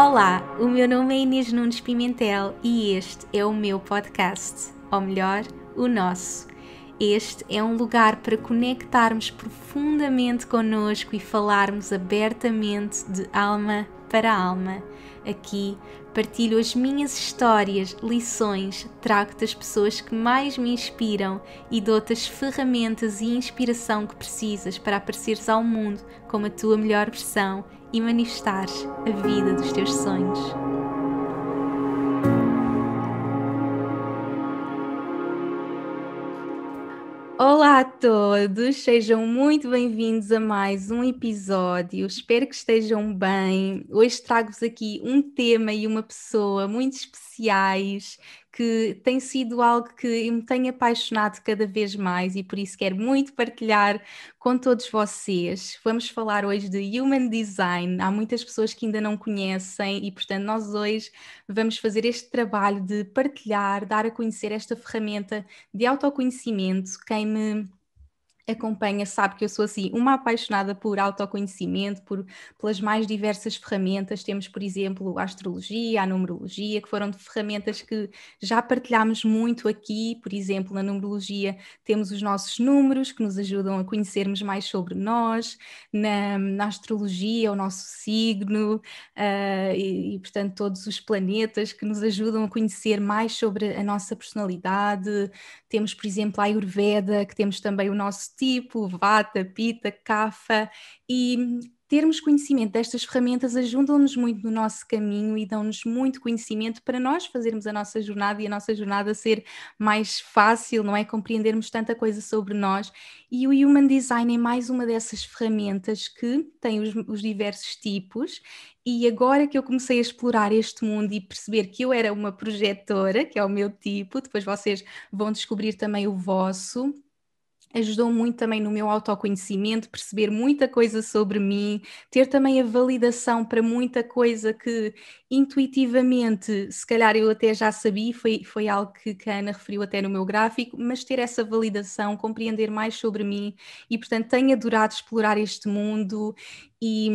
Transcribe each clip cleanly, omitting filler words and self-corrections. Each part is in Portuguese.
Olá, o meu nome é Inês Nunes Pimentel e este é o meu podcast, ou melhor, o nosso. Este é um lugar para conectarmos profundamente connosco e falarmos abertamente de alma para alma. Aqui partilho as minhas histórias, lições, trago-te as pessoas que mais me inspiram e dou-te as ferramentas e inspiração que precisas para apareceres ao mundo como a tua melhor versão e manifestares a vida dos teus sonhos. Olá a todos, sejam muito bem-vindos a mais um episódio, espero que estejam bem. Hoje trago-vos aqui um tema e uma pessoa muito especiais que tem sido algo que me tem apaixonado cada vez mais e por isso quero muito partilhar com todos vocês. Vamos falar hoje de Human Design, há muitas pessoas que ainda não conhecem e portanto nós hoje vamos fazer este trabalho de partilhar, dar a conhecer esta ferramenta de autoconhecimento. Quem me acompanha sabe que eu sou assim uma apaixonada por autoconhecimento, pelas mais diversas ferramentas. Temos, por exemplo, a astrologia, a numerologia, que foram de ferramentas que já partilhámos muito aqui. Por exemplo, na numerologia temos os nossos números que nos ajudam a conhecermos mais sobre nós, na astrologia o nosso signo, portanto todos os planetas que nos ajudam a conhecer mais sobre a nossa personalidade. Temos, por exemplo, a Ayurveda, que temos também o nosso tipo, Vata, Pitta, Kapha, e termos conhecimento destas ferramentas ajudam-nos muito no nosso caminho e dão-nos muito conhecimento para nós fazermos a nossa jornada e a nossa jornada ser mais fácil, não é? Compreendermos tanta coisa sobre nós. E o Human Design é mais uma dessas ferramentas que tem os diversos tipos. E agora que eu comecei a explorar este mundo e perceber que eu era uma projetora, que é o meu tipo, depois vocês vão descobrir também o vosso. Ajudou muito também no meu autoconhecimento, perceber muita coisa sobre mim, ter também a validação para muita coisa que intuitivamente, se calhar eu até já sabia, foi algo que a Ana referiu até no meu gráfico, mas ter essa validação, compreender mais sobre mim e, portanto, tenho adorado explorar este mundo. E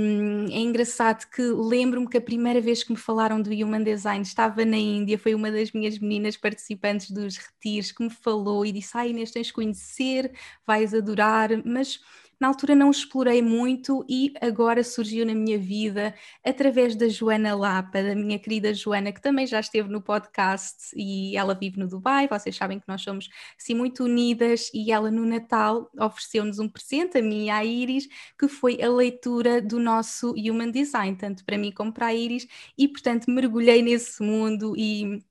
é engraçado que lembro-me que a primeira vez que me falaram do Human Design estava na Índia, foi uma das minhas meninas participantes dos retiros que me falou e disse: Inês, tens de conhecer, vais adorar, mas na altura não explorei muito e agora surgiu na minha vida através da Joana Lapa, da minha querida Joana, que também já esteve no podcast e ela vive no Dubai. Vocês sabem que nós somos assim muito unidas e ela no Natal ofereceu-nos um presente, a mim e à Iris, que foi a leitura do nosso Human Design, tanto para mim como para a Iris, e portanto mergulhei nesse mundo e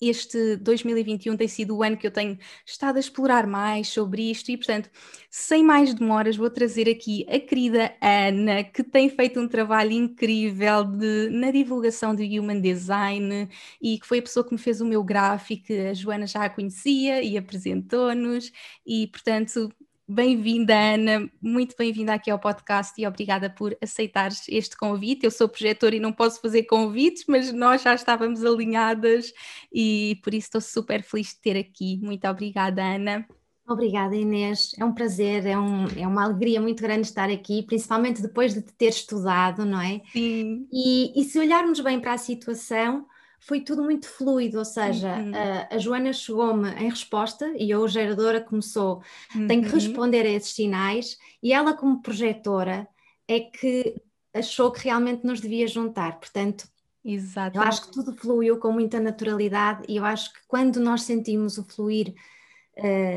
este 2021 tem sido o ano que eu tenho estado a explorar mais sobre isto e, portanto, sem mais demoras, vou trazer aqui a querida Ana, que tem feito um trabalho incrível na divulgação do Human Design e que foi a pessoa que me fez o meu gráfico. A Joana já a conhecia e apresentou-nos e, portanto, bem-vinda, Ana, muito bem-vinda aqui ao podcast e obrigada por aceitares este convite. Eu sou projetora e não posso fazer convites, mas nós já estávamos alinhadas e por isso estou super feliz de ter aqui. Muito obrigada, Ana. Obrigada, Inês. É um prazer, é uma alegria muito grande estar aqui, principalmente depois de te ter estudado, não é? Sim. E se olharmos bem para a situação, foi tudo muito fluido, ou seja, Uhum. a Joana chegou-me em resposta e eu, geradora, começou, tenho que Uhum. responder a esses sinais, e ela, como projetora, é que achou que realmente nos devia juntar. Portanto, eu acho que Exatamente. tudo fluiu com muita naturalidade e eu acho que quando nós sentimos o fluir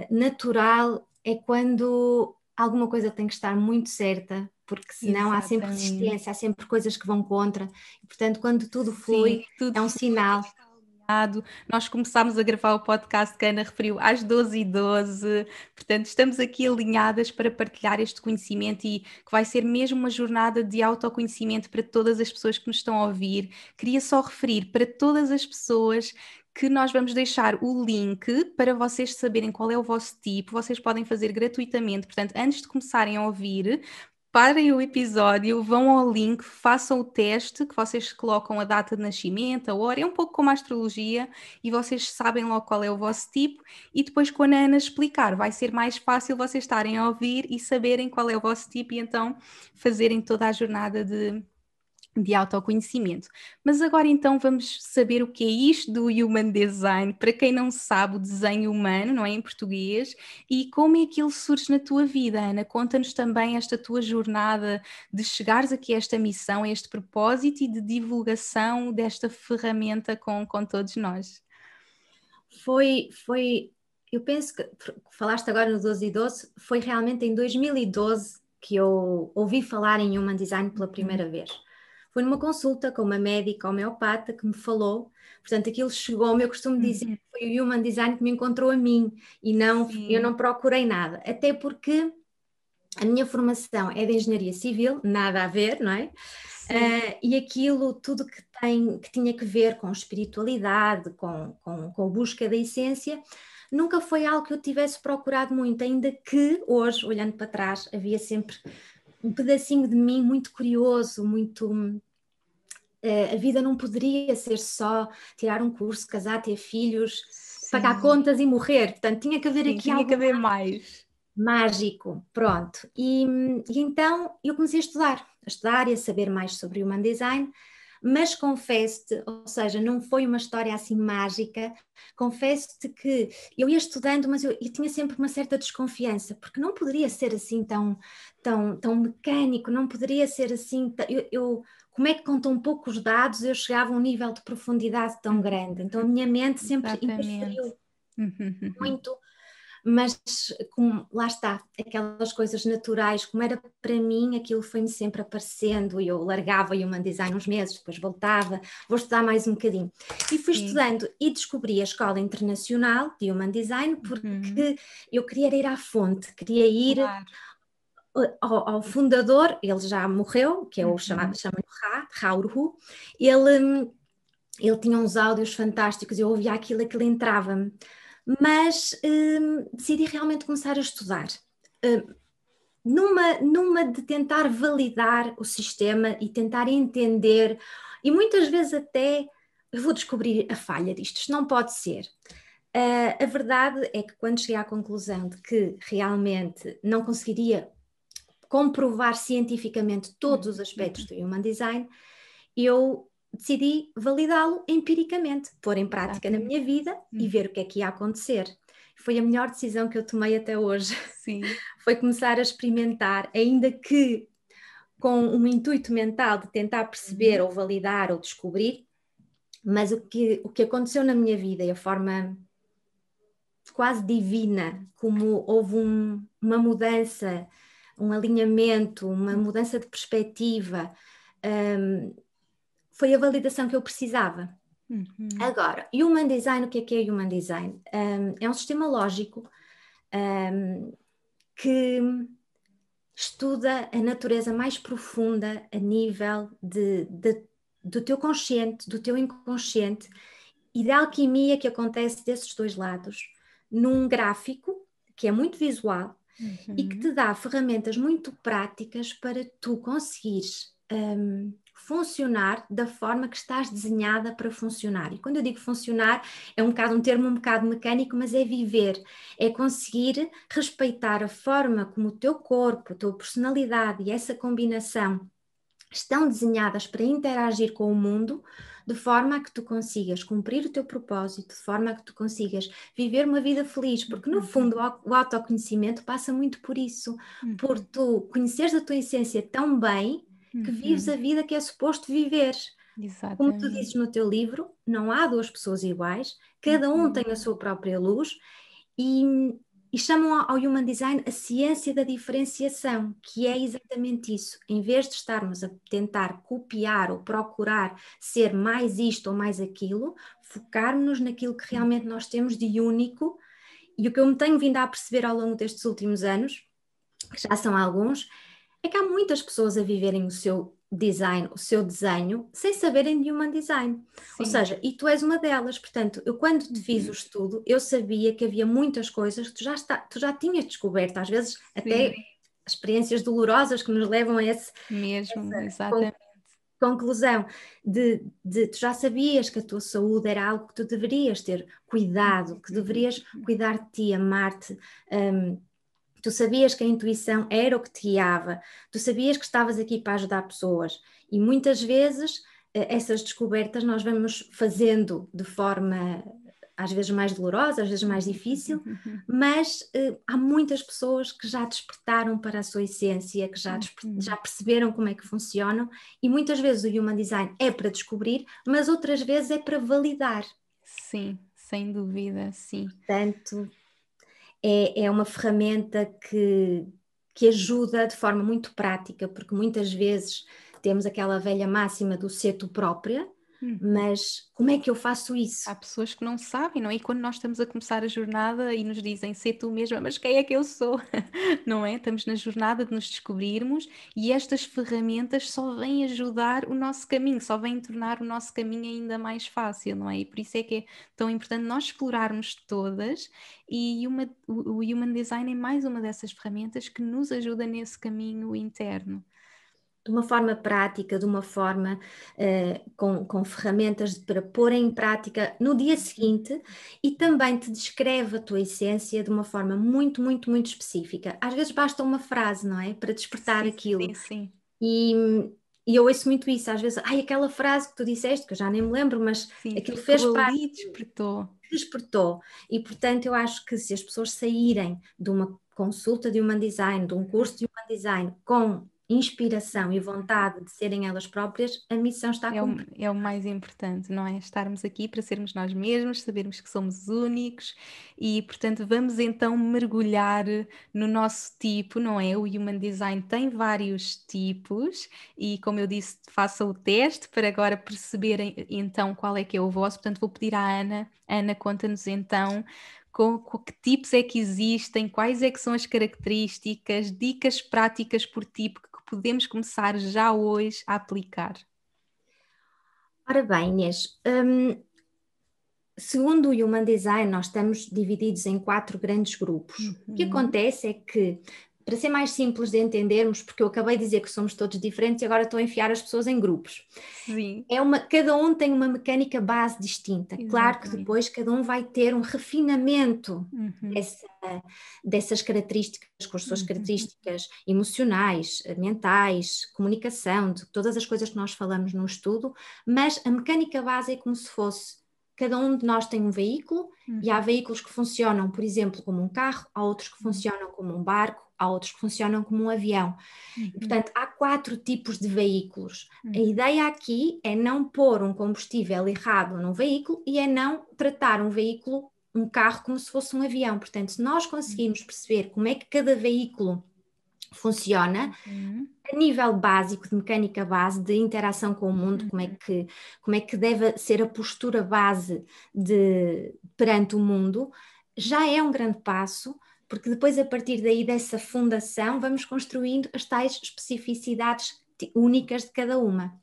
natural é quando alguma coisa tem que estar muito certa, porque senão há sempre Exatamente. resistência, há sempre coisas que vão contra, e, portanto, quando tudo Sim, flui, tudo é um flui, tudo sinal. está alinhado. Nós começámos a gravar o podcast que a Ana referiu às 12h12, portanto estamos aqui alinhadas para partilhar este conhecimento e que vai ser mesmo uma jornada de autoconhecimento para todas as pessoas que nos estão a ouvir. Queria só referir para todas as pessoas que nós vamos deixar o link para vocês saberem qual é o vosso tipo, vocês podem fazer gratuitamente, portanto antes de começarem a ouvir, parem o episódio, vão ao link, façam o teste, que vocês colocam a data de nascimento, a hora, é um pouco como a astrologia, e vocês sabem logo qual é o vosso tipo, e depois quando a Ana explicar, vai ser mais fácil vocês estarem a ouvir e saberem qual é o vosso tipo, e então fazerem toda a jornada de autoconhecimento. Mas agora então vamos saber o que é isto do Human Design. Para quem não sabe, o desenho humano, não é, em português, e como é que ele surge na tua vida, Ana? Conta-nos também esta tua jornada de chegares aqui a esta missão, a este propósito e de divulgação desta ferramenta com todos nós. Eu penso que falaste agora no 12 e 12, foi realmente em 2012 que eu ouvi falar em Human Design pela primeira vez. Foi numa consulta com uma médica homeopata que me falou, portanto aquilo chegou-me, eu costumo dizer que foi o Human Design que me encontrou a mim e não, eu não procurei nada, até porque a minha formação é de engenharia civil, nada a ver, não é? E aquilo, tudo que tinha que ver com espiritualidade, com a busca da essência, nunca foi algo que eu tivesse procurado muito, ainda que hoje, olhando para trás, havia sempre um pedacinho de mim muito curioso, muito... a vida não poderia ser só tirar um curso, casar, ter filhos, pagar contas e morrer, portanto tinha que haver aqui algo... Tinha que haver mais. Mágico, pronto. E então eu comecei a estudar e a saber mais sobre Human Design, mas confesso-te, ou seja, não foi uma história assim mágica, confesso-te que eu ia estudando, mas eu tinha sempre uma certa desconfiança, porque não poderia ser assim tão mecânico, não poderia ser assim, como é que com tão poucos dados eu chegava a um nível de profundidade tão grande? Então a minha mente sempre interferiu muito. Mas lá está, aquelas coisas naturais, como era para mim, aquilo foi-me sempre aparecendo e eu largava o Human Design uns meses, depois voltava, vou estudar mais um bocadinho. E fui estudando e descobri a Escola Internacional de Human Design porque eu queria ir à fonte, queria ir ao fundador, ele já morreu, que é o chamado Ra Uru. Ele tinha uns áudios fantásticos, eu ouvia aquilo entrava-me. Mas decidi realmente começar a estudar, numa de tentar validar o sistema e tentar entender, e muitas vezes até eu vou descobrir a falha disto, isto não pode ser. A verdade é que quando cheguei à conclusão de que realmente não conseguiria comprovar cientificamente todos os aspectos do Human Design, eu decidi validá-lo empiricamente, pôr em prática na minha vida e ver o que é que ia acontecer. Foi a melhor decisão que eu tomei até hoje. Foi começar a experimentar, ainda que com um intuito mental de tentar perceber ou validar ou descobrir, mas o que aconteceu na minha vida e a forma quase divina, como houve uma mudança, um alinhamento, uma mudança de perspectiva, foi a validação que eu precisava. Agora, Human Design, o que é Human Design? É um sistema lógico que estuda a natureza mais profunda a nível do teu consciente, do teu inconsciente e da alquimia que acontece desses dois lados, num gráfico que é muito visual e que te dá ferramentas muito práticas para tu conseguires funcionar da forma que estás desenhada para funcionar. E quando eu digo funcionar, é um termo um bocado mecânico, mas é viver, é conseguir respeitar a forma como o teu corpo, a tua personalidade e essa combinação estão desenhadas para interagir com o mundo, de forma a que tu consigas cumprir o teu propósito, de forma a que tu consigas viver uma vida feliz, porque no fundo o autoconhecimento passa muito por isso, por tu conheceres a tua essência tão bem que vives a vida que é suposto viveres. Exatamente. Como tu dizes no teu livro, não há duas pessoas iguais, cada um tem a sua própria luz e chamam ao Human Design a ciência da diferenciação, que é exatamente isso. Em vez de estarmos a tentar copiar ou procurar ser mais isto ou mais aquilo, focarmos-nos naquilo que realmente nós temos de único. E o que eu me tenho vindo a perceber ao longo destes últimos anos, que já são alguns, é que há muitas pessoas a viverem o seu design, o seu desenho, sem saberem de Human Design. Ou seja, e tu és uma delas. Portanto, eu quando te fiz o estudo, eu sabia que havia muitas coisas que tu já tinhas descoberto, às vezes até experiências dolorosas que nos levam a essa exatamente. Conclusão de tu já sabias que a tua saúde era algo que tu deverias ter cuidado, que deverias cuidar de ti, amar-te, Tu sabias que a intuição era o que te guiava, tu sabias que estavas aqui para ajudar pessoas e muitas vezes essas descobertas nós vamos fazendo de forma às vezes mais dolorosa, às vezes mais difícil, mas há muitas pessoas que já despertaram para a sua essência, que já perceberam como é que funcionam e muitas vezes o Human Design é para descobrir, mas outras vezes é para validar. Sim, sem dúvida, sim. Portanto, é uma ferramenta que ajuda de forma muito prática, porque muitas vezes temos aquela velha máxima do ser tu própria, mas como é que eu faço isso? Há pessoas que não sabem, não é? E quando nós estamos a começar a jornada e nos dizem ser tu mesma, mas quem é que eu sou? Não é? Estamos na jornada de nos descobrirmos e estas ferramentas só vêm ajudar o nosso caminho, só vêm tornar o nosso caminho ainda mais fácil, não é? E por isso é que é tão importante nós explorarmos todas e o Human Design é mais uma dessas ferramentas que nos ajuda nesse caminho interno. De uma forma prática, de uma forma com ferramentas para pôr em prática no dia seguinte e também te descreve a tua essência de uma forma muito, muito, muito específica. Às vezes basta uma frase, não é? Para despertar aquilo. Sim, sim. E eu ouço muito isso, às vezes, aquela frase que tu disseste, que eu já nem me lembro, mas Sim, aquilo ficou fez parte, ali, despertou. despertou. E portanto eu acho que se as pessoas saírem de uma consulta de Human Design, de um curso de Human Design com inspiração e vontade de serem elas próprias, a missão está cumprida. É o mais importante, não é? Estarmos aqui para sermos nós mesmos, sabermos que somos únicos e, portanto, vamos então mergulhar no nosso tipo, não é? O Human Design tem vários tipos e, como eu disse, faça o teste para agora perceberem então qual é que é o vosso. Portanto, vou pedir à Ana. Ana, conta-nos então com que tipos é que existem, quais é que são as características, dicas práticas por tipo que podemos começar já hoje a aplicar. Ora bem, Inês, segundo o Human Design, nós estamos divididos em 4 grandes grupos. O que acontece é que, para ser mais simples de entendermos, porque eu acabei de dizer que somos todos diferentes e agora estou a enfiar as pessoas em grupos. Sim. Cada um tem uma mecânica base distinta. Exatamente. Claro que depois cada um vai ter um refinamento dessas características, com as suas características emocionais, mentais, comunicação, de todas as coisas que nós falamos no estudo, mas a mecânica base é como se fosse cada um de nós tem um veículo e há veículos que funcionam, por exemplo, como um carro, há outros que funcionam como um barco, há outros que funcionam como um avião. E, portanto, há 4 tipos de veículos. A ideia aqui é não pôr um combustível errado num veículo e é não tratar um veículo, um carro, como se fosse um avião. Portanto, se nós conseguirmos perceber como é que cada veículo funciona, a nível básico de mecânica base, de interação com o mundo, como é que deve ser a postura base perante o mundo, já é um grande passo, porque depois a partir daí dessa fundação vamos construindo as tais especificidades únicas de cada uma.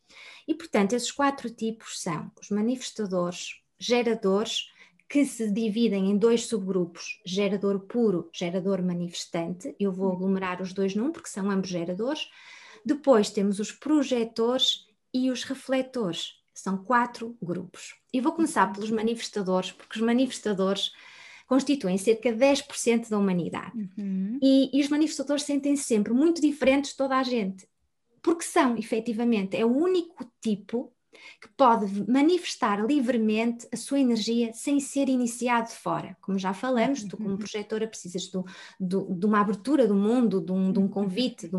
E portanto esses 4 tipos são os manifestadores, geradores, que se dividem em 2 subgrupos, gerador puro, gerador manifestante. Eu vou aglomerar os dois num, porque são ambos geradores. Depois temos os projetores e os refletores. São 4 grupos. E vou começar pelos manifestadores, porque os manifestadores constituem cerca de 10% da humanidade. E os manifestadores sentem-se sempre muito diferentes de toda a gente, porque são, efetivamente, é o único tipo que pode manifestar livremente a sua energia sem ser iniciado de fora. Como já falamos, tu como projetora precisas de uma abertura do mundo, de um convite,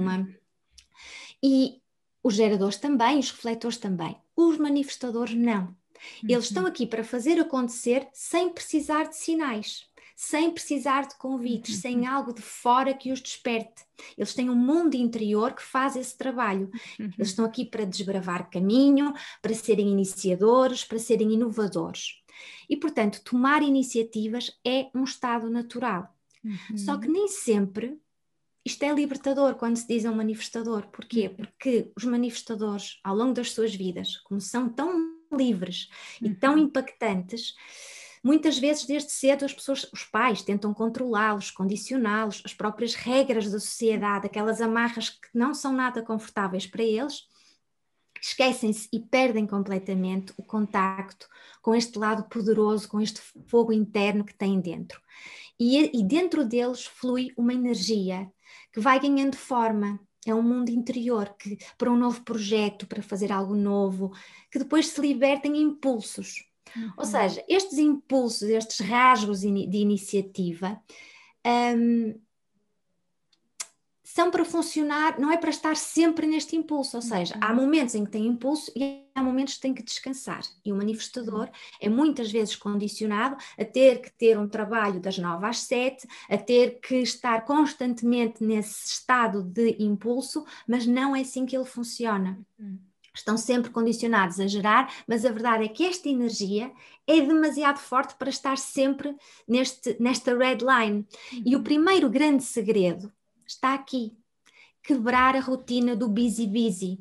E os geradores também, os refletores também. Os manifestadores não. Eles estão aqui para fazer acontecer sem precisar de sinais, sem precisar de convites, sem algo de fora que os desperte. Eles têm um mundo interior que faz esse trabalho. Eles estão aqui para desbravar caminho, para serem iniciadores, para serem inovadores. E, portanto, tomar iniciativas é um estado natural. Só que nem sempre isto é libertador quando se diz a um manifestador. Porquê? Porque os manifestadores, ao longo das suas vidas, como são tão livres e tão impactantes, muitas vezes desde cedo os pais tentam controlá-los, condicioná-los, as próprias regras da sociedade, aquelas amarras que não são nada confortáveis para eles, esquecem-se e perdem completamente o contacto com este lado poderoso, com este fogo interno que têm dentro. E dentro deles flui uma energia que vai ganhando forma. É um mundo interior que, para um novo projeto, para fazer algo novo, que depois se libertem em impulsos. Ou seja, estes impulsos, estes rasgos de iniciativa, são para funcionar, não é para estar sempre neste impulso, ou seja, há momentos em que tem impulso e há momentos que tem que descansar, e o manifestador é muitas vezes condicionado a ter que ter um trabalho das 9 às 7, a ter que estar constantemente nesse estado de impulso, mas não é assim que ele funciona. Estão sempre condicionados a gerar, mas a verdade é que esta energia é demasiado forte para estar sempre nesta red line. E o primeiro grande segredo está aqui: quebrar a rotina do busy.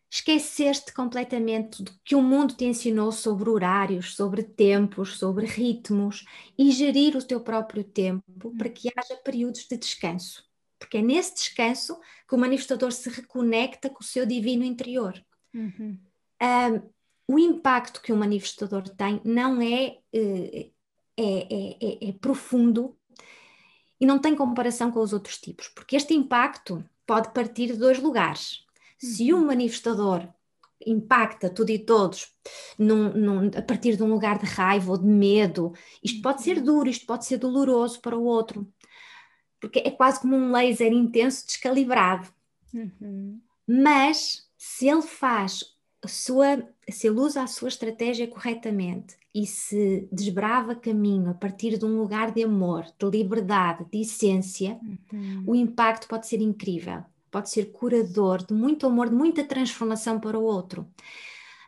Esqueceste completamente do que o mundo te ensinou sobre horários, sobre tempos, sobre ritmos, e gerir o teu próprio tempo para que haja períodos de descanso. Porque é nesse descanso que o manifestador se reconecta com o seu divino interior. O impacto que o manifestador tem não é profundo e não tem comparação com os outros tipos, porque este impacto pode partir de 2 lugares. Se um manifestador impacta tudo e todos a partir de um lugar de raiva ou de medo, isto pode ser duro, isto pode ser doloroso para o outro, porque é quase como um laser intenso descalibrado. Mas se ele se ele usa a sua estratégia corretamente e se desbrava caminho a partir de um lugar de amor, de liberdade, de essência, o impacto pode ser incrível, pode ser curador, de muito amor, de muita transformação para o outro.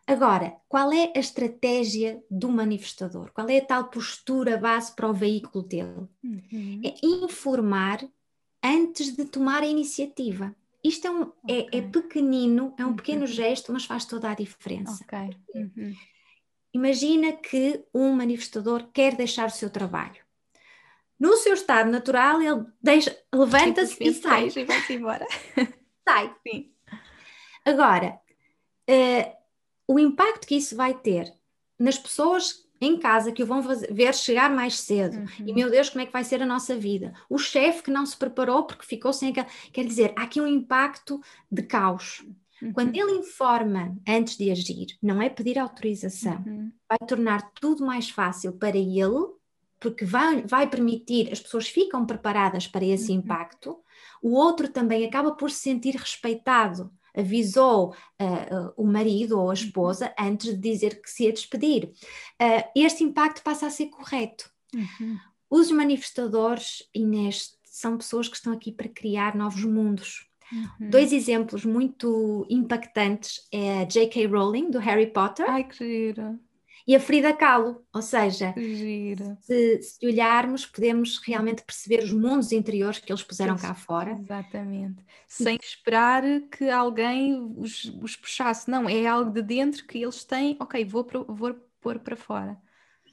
Agora, qual é a estratégia do manifestador? Qual é a tal postura base para o veículo dele? É informar antes de tomar a iniciativa. Isto é pequenino, é um pequeno gesto, mas faz toda a diferença. Imagina que um manifestador quer deixar o seu trabalho. No seu estado natural, ele levanta-se e sai. E vai-se embora. Sai. Sim. Agora, o impacto que isso vai ter nas pessoas em casa que o vão ver chegar mais cedo, e meu Deus, como é que vai ser a nossa vida? O chefe que não se preparou porque ficou sem aquela... Quer dizer, há aqui um impacto de caos. Quando ele informa antes de agir, não é pedir autorização, vai tornar tudo mais fácil para ele, porque vai permitir, as pessoas ficam preparadas para esse impacto, o outro também acaba por se sentir respeitado, avisou o marido ou a esposa antes de dizer que se ia despedir. Este impacto passa a ser correto. Os manifestadores, Inês, são pessoas que estão aqui para criar novos mundos. 2 exemplos muito impactantes é a J.K. Rowling, do Harry Potter. Ai, que giro. E a Frida Kahlo, ou seja, se olharmos, podemos realmente perceber os mundos interiores que eles puseram cá fora. Exatamente. Sem esperar que alguém os puxasse. Não, é algo de dentro que eles têm, ok, vou pôr para fora.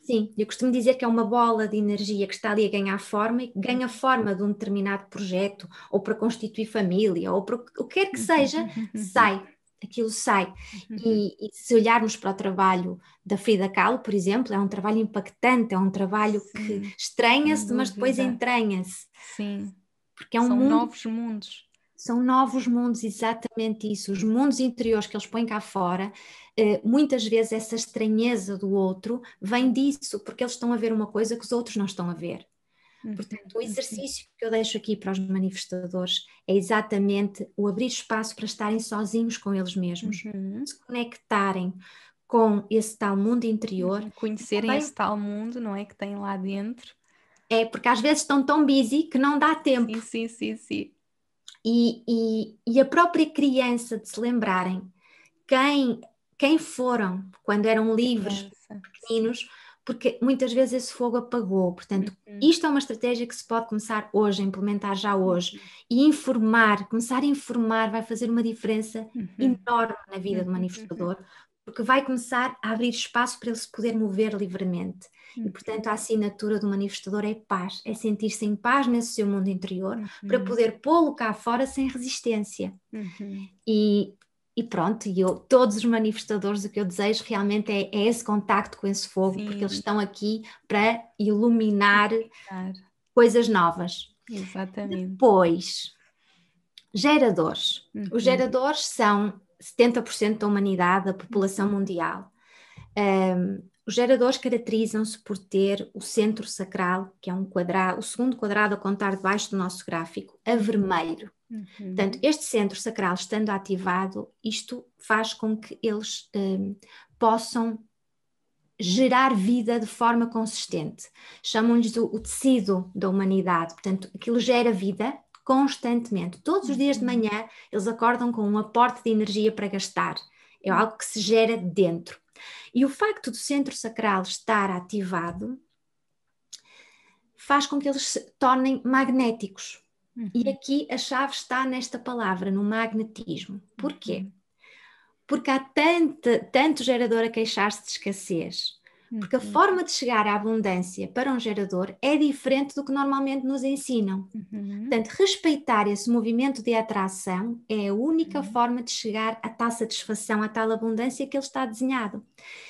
Sim, eu costumo dizer que é uma bola de energia que está ali a ganhar forma e que ganha forma de um determinado projeto, ou para constituir família, ou para o que quer que seja, sai. Aquilo sai. E se olharmos para o trabalho da Frida Kahlo, por exemplo, é um trabalho impactante, é um trabalho que estranha-se, mas depois entranha-se. Sim, porque é um são mundo, novos mundos. São novos mundos, exatamente isso. Os mundos interiores que eles põem cá fora, muitas vezes essa estranheza do outro vem disso, porque eles estão a ver uma coisa que os outros não estão a ver. Portanto, o exercício que eu deixo aqui para os manifestadores é exatamente o abrir espaço para estarem sozinhos com eles mesmos, se conectarem com esse tal mundo interior. Conhecerem esse tal mundo, não é? Que tem lá dentro. É, porque às vezes estão tão busy que não dá tempo. Sim. E a própria criança de se lembrarem quem foram quando eram livres, pequeninos, porque muitas vezes esse fogo apagou. Portanto, isto é uma estratégia que se pode começar hoje, a implementar já hoje, e começar a informar vai fazer uma diferença enorme na vida do manifestador, porque vai começar a abrir espaço para ele se poder mover livremente. E, portanto, a assinatura do manifestador é paz, é sentir-se em paz nesse seu mundo interior, para poder pô-lo cá fora sem resistência. E pronto, todos os manifestadores, o que eu desejo realmente é esse contacto com esse fogo, porque eles estão aqui para iluminar coisas novas. Exatamente. Depois, geradores. Os geradores são 70% da humanidade, da população mundial. Os geradores caracterizam-se por ter o centro sacral, que é um quadrado, o segundo quadrado a contar debaixo do nosso gráfico, a vermelho. Portanto, este centro sacral estando ativado, isto faz com que eles possam gerar vida de forma consistente. Chamam-lhes o tecido da humanidade. Portanto, aquilo gera vida constantemente. Todos os dias de manhã eles acordam com um aporte de energia para gastar. É algo que se gera dentro. E o facto do centro sacral estar ativado faz com que eles se tornem magnéticos. E aqui a chave está nesta palavra, no magnetismo. Porquê? Porque há tanto gerador a queixar-se de escassez. Porque a forma de chegar à abundância para um gerador é diferente do que normalmente nos ensinam. Portanto, respeitar esse movimento de atração é a única forma de chegar à tal satisfação, à tal abundância que ele está desenhado.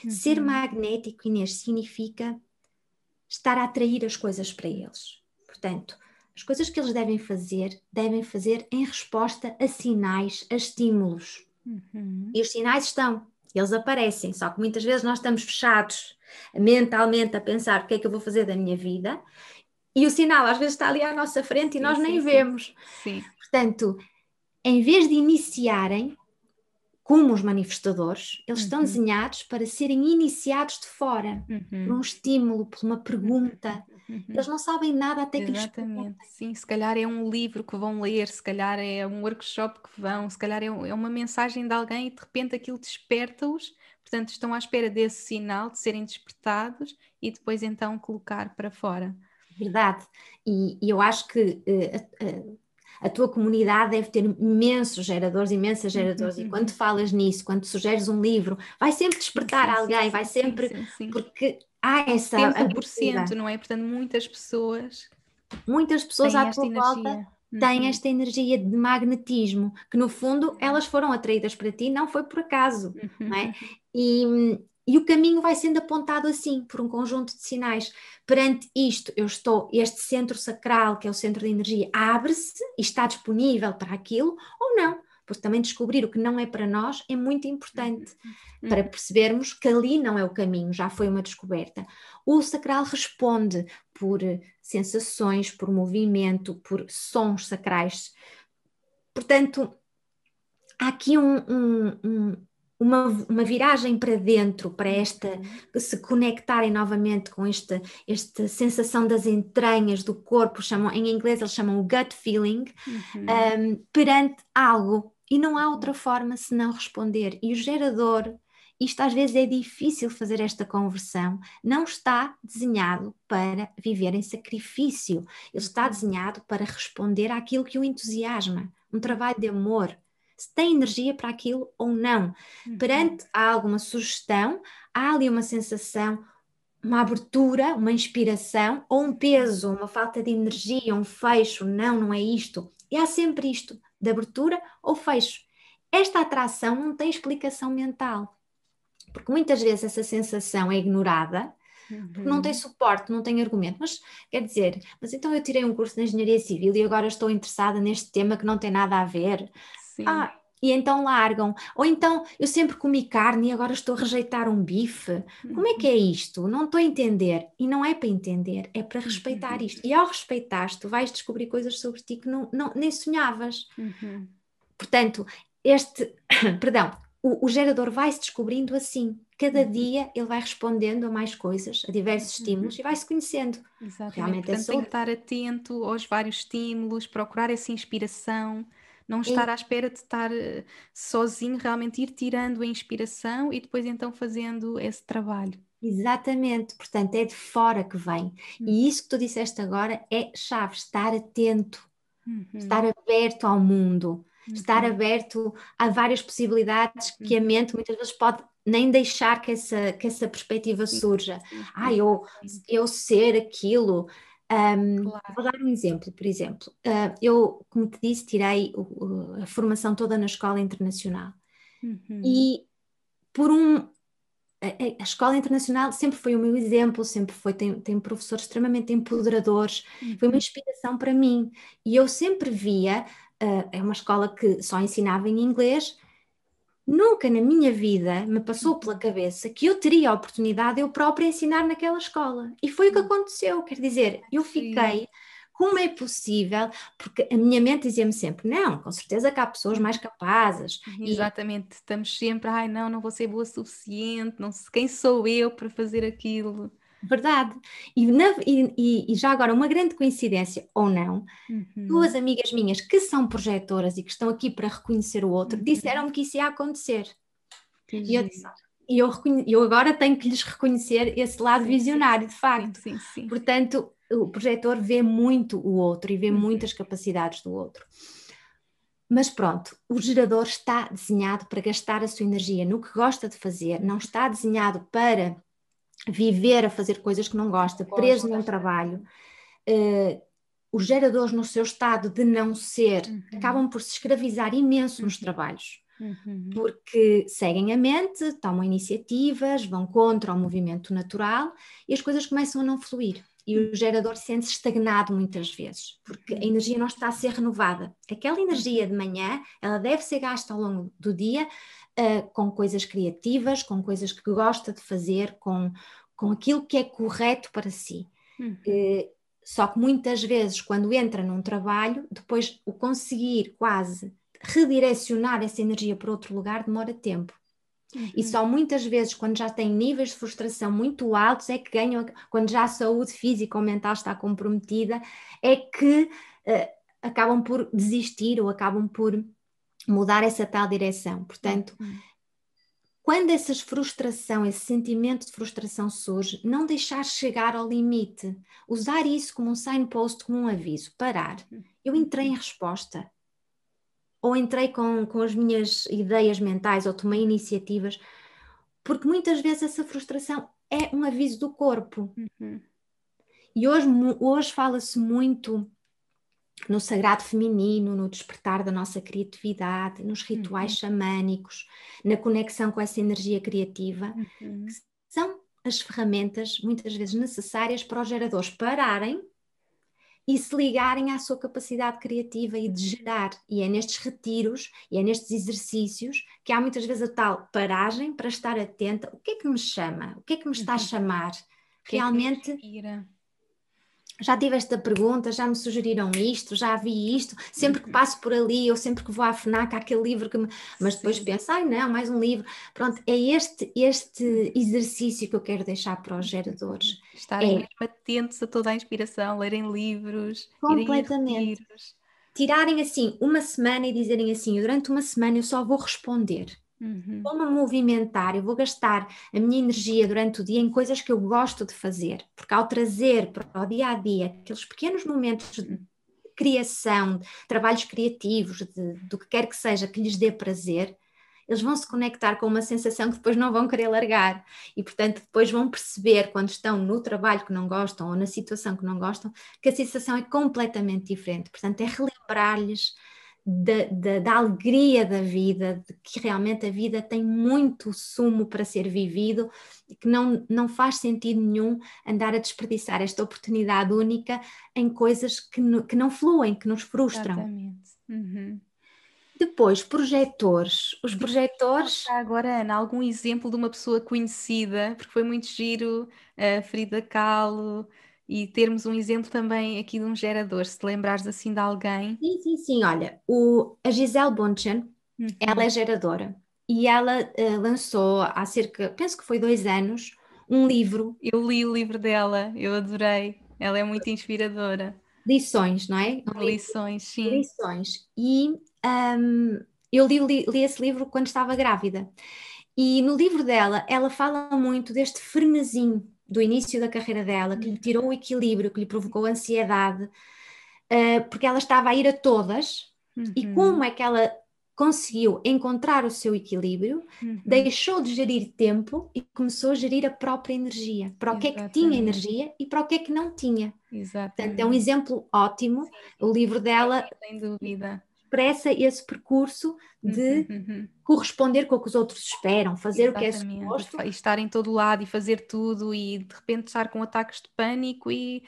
Ser magnético, Inês, significa estar a atrair as coisas para eles. Portanto, as coisas que eles devem fazer em resposta a sinais, a estímulos. E os sinais estão, eles aparecem, só que muitas vezes nós estamos fechados mentalmente a pensar o que é que eu vou fazer da minha vida, e o sinal às vezes está ali à nossa frente e nós nem vemos. Portanto, em vez de iniciarem, como os manifestadores, eles estão desenhados para serem iniciados de fora, por um estímulo, por uma pergunta. Eles não sabem nada até que lhes perguntem. Sim, se calhar é um livro que vão ler, se calhar é um workshop que vão, se calhar é uma mensagem de alguém e de repente aquilo desperta-os, portanto estão à espera desse sinal de serem despertados e depois então colocar para fora. Verdade. E eu acho que a tua comunidade deve ter imensas geradoras, e quando falas nisso, quando sugeres um livro, vai sempre despertar alguém, vai sempre, porque há essa 70%, não é? Portanto, muitas pessoas à tua volta têm esta energia de magnetismo, que no fundo elas foram atraídas para ti, não foi por acaso, não é? E o caminho vai sendo apontado assim, por um conjunto de sinais. Perante isto, este centro sacral, que é o centro de energia, abre-se e está disponível para aquilo, ou não. Porque também descobrir o que não é para nós é muito importante, para percebermos que ali não é o caminho, já foi uma descoberta. O sacral responde por sensações, por movimento, por sons sacrais. Portanto, há aqui uma viragem para dentro, para se conectarem novamente com esta sensação das entranhas do corpo, em inglês eles chamam o gut feeling, perante algo, e não há outra forma senão responder. E o gerador, isto às vezes é difícil fazer esta conversão, não está desenhado para viver em sacrifício, ele está desenhado para responder àquilo que o entusiasma, um trabalho de amor, se tem energia para aquilo ou não. Perante alguma sugestão, há ali uma sensação, uma abertura, uma inspiração, ou um peso, uma falta de energia, um fecho, não é isto. E há sempre isto, de abertura ou fecho. Esta atração não tem explicação mental, porque muitas vezes essa sensação é ignorada, porque não tem suporte, não tem argumento. Mas quer dizer, mas então eu tirei um curso de engenharia civil e agora estou interessada neste tema que não tem nada a ver. E então largam. Ou então eu sempre comi carne e agora estou a rejeitar um bife. Como é que é isto? Não estou a entender. E não é para entender, é para respeitar isto. E ao respeitar, tu vais descobrir coisas sobre ti que nem sonhavas. Portanto, o gerador vai-se descobrindo assim. Cada dia ele vai respondendo a mais coisas, a diversos estímulos e vai-se conhecendo. Exatamente. Realmente portanto, tem que estar atento aos vários estímulos, procurar essa inspiração, não estar à espera de estar sozinho, realmente ir tirando a inspiração e depois então fazendo esse trabalho. Exatamente, portanto é de fora que vem. E isso que tu disseste agora é chave, estar atento, estar aberto ao mundo. Estar aberto a várias possibilidades que a mente muitas vezes pode nem deixar que essa perspectiva Sim, surja. sim, Ah, exatamente. eu ser aquilo. Claro. Vou dar um exemplo, por exemplo. Eu, como te disse, tirei a formação toda na escola internacional. Uhum. E por um. A escola internacional sempre foi o meu exemplo, sempre foi, tem professores extremamente empoderadores, foi uma Uhum. inspiração para mim. E eu sempre via, é uma escola que só ensinava em inglês, nunca na minha vida me passou pela cabeça que eu teria a oportunidade de eu própria ensinar naquela escola. E foi o que Uhum. aconteceu, quer dizer, eu Giro. fiquei, como é possível? Porque a minha mente dizia-me sempre, não, com certeza que há pessoas mais capazes. E Exatamente, estamos sempre, ai não, não vou ser boa o suficiente, não sei, quem sou eu para fazer aquilo? verdade. E já agora, uma grande coincidência, ou não, duas Uhum. amigas minhas que são projetoras e que estão aqui para reconhecer o outro, Uhum. disseram-me que isso ia acontecer. Que E eu disse, giro. eu agora tenho que lhes reconhecer esse lado Sim, visionário, de sim, facto. sim, sim. Portanto, o projetor vê muito o outro e vê Uhum. muitas capacidades do outro. Mas pronto, o gerador está desenhado para gastar a sua energia no que gosta de fazer, não está desenhado para viver a fazer coisas que não gosta, preso Gosto. num trabalho. Os geradores, no seu estado de não ser, Uhum. acabam por se escravizar imenso nos Uhum. trabalhos, Uhum. porque seguem a mente, tomam iniciativas, vão contra o movimento natural e as coisas começam a não fluir. E o gerador sente-se estagnado muitas vezes, porque a Uhum. energia não está a ser renovada. Aquela energia de manhã, ela deve ser gasta ao longo do dia, com coisas criativas, com coisas que gosta de fazer, com aquilo que é correto para si. Uhum. Eh, Só que muitas vezes, quando entra num trabalho, depois o conseguir quase redirecionar essa energia para outro lugar demora tempo. E Uhum. só muitas vezes, quando já têm níveis de frustração muito altos, é que ganham, quando já a saúde física ou mental está comprometida, é que acabam por desistir ou acabam por mudar essa tal direção. Portanto, Uhum. quando essa frustração, esse sentimento de frustração surge, não deixar chegar ao limite, usar isso como um signpost, como um aviso, parar. Eu entrei em resposta, ou entrei com as minhas ideias mentais, ou tomei iniciativas, porque muitas vezes essa frustração é um aviso do corpo. Uhum. E hoje fala-se muito no sagrado feminino, no despertar da nossa criatividade, nos rituais Uhum. xamânicos, na conexão com essa energia criativa, que Uhum. são as ferramentas muitas vezes necessárias para os geradores pararem e se ligarem à sua capacidade criativa e de gerar. E é nestes retiros e é nestes exercícios que há muitas vezes a tal paragem para estar atenta. O que é que me chama? O que é que me está a Uhum. chamar? O que é que me Realmente inspira? já tive esta pergunta, já me sugeriram isto, já vi isto, sempre que Uhum. passo por ali ou sempre que vou à FNAC, há aquele livro que me... Mas depois Sim. penso, ai não, mais um livro. Pronto, é este exercício que eu quero deixar para os geradores. Estarem É mesmo atentos a toda a inspiração, lerem livros, irem a completamente. retiros. Tirarem assim uma semana e dizerem assim, durante uma semana eu só vou responder. Uhum. Vou-me movimentar, eu vou gastar a minha energia durante o dia em coisas que eu gosto de fazer, porque ao trazer para o dia a dia aqueles pequenos momentos de criação, de trabalhos criativos, do que quer que seja que lhes dê prazer, eles vão se conectar com uma sensação que depois não vão querer largar e, portanto, depois vão perceber quando estão no trabalho que não gostam ou na situação que não gostam, que a sensação é completamente diferente. Portanto, é relembrar-lhes da alegria da vida, de que realmente a vida tem muito sumo para ser vivido e que não faz sentido nenhum andar a desperdiçar esta oportunidade única em coisas que não fluem, que nos frustram. Exatamente. Uhum. Depois, projetores. Os Diz-me projetores, já agora, Ana, algum exemplo de uma pessoa conhecida, porque foi muito giro, a Frida Kahlo, e termos um exemplo também aqui de um gerador, se te lembrares assim de alguém. sim, sim, sim, olha, a Gisele Bündchen, ela Uhum. é geradora e ela lançou há cerca, penso que foi 2 anos, um livro, Eu li o livro dela, eu adorei. Ela é muito inspiradora. lições, não é? Lições, sim. Lições. E eu li esse livro quando estava grávida. E no livro dela, ela fala muito deste frenesim do início da carreira dela, que lhe tirou o equilíbrio, que lhe provocou ansiedade, porque ela estava a ir a todas. E como Uhum. é que ela conseguiu encontrar o seu equilíbrio, deixou de gerir tempo e começou a gerir a própria energia, para o que é que tinha energia e para o que é que não tinha. Exatamente. Portanto, é um exemplo ótimo. Sim. O livro dela sem dúvida expressa esse percurso de corresponder com o que os outros esperam, fazer o que é suposto. E estar em todo lado e fazer tudo e de repente estar com ataques de pânico e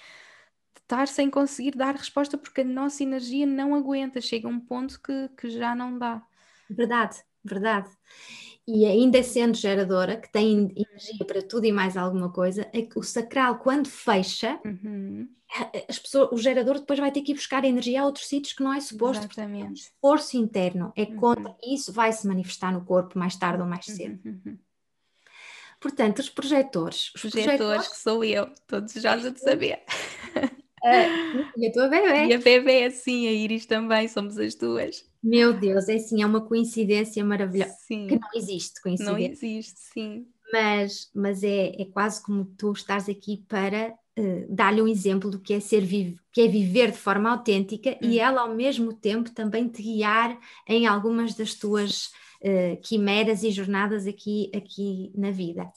estar sem conseguir dar resposta porque a nossa energia não aguenta, chega a um ponto que já não dá. Verdade, verdade. E ainda sendo geradora, que tem energia para tudo e mais alguma coisa, o sacral quando fecha, o gerador depois vai ter que ir buscar energia a outros sítios que não é suposto. Exatamente. É um esforço interno, é contra isso vai se manifestar no corpo mais tarde ou mais cedo. Portanto, os projetores. Os projetores que sou eu, estou desejosa de saber. E a tua bebê. E a bebê, sim, a Iris também, somos as duas. Meu Deus, é assim, é uma coincidência maravilhosa. Sim. Que não existe coincidência. Não existe, sim. Mas é quase como tu estás aqui para dar-lhe um exemplo do que é ser que é viver de forma autêntica e ela ao mesmo tempo também te guiar em algumas das tuas quimeras e jornadas aqui na vida.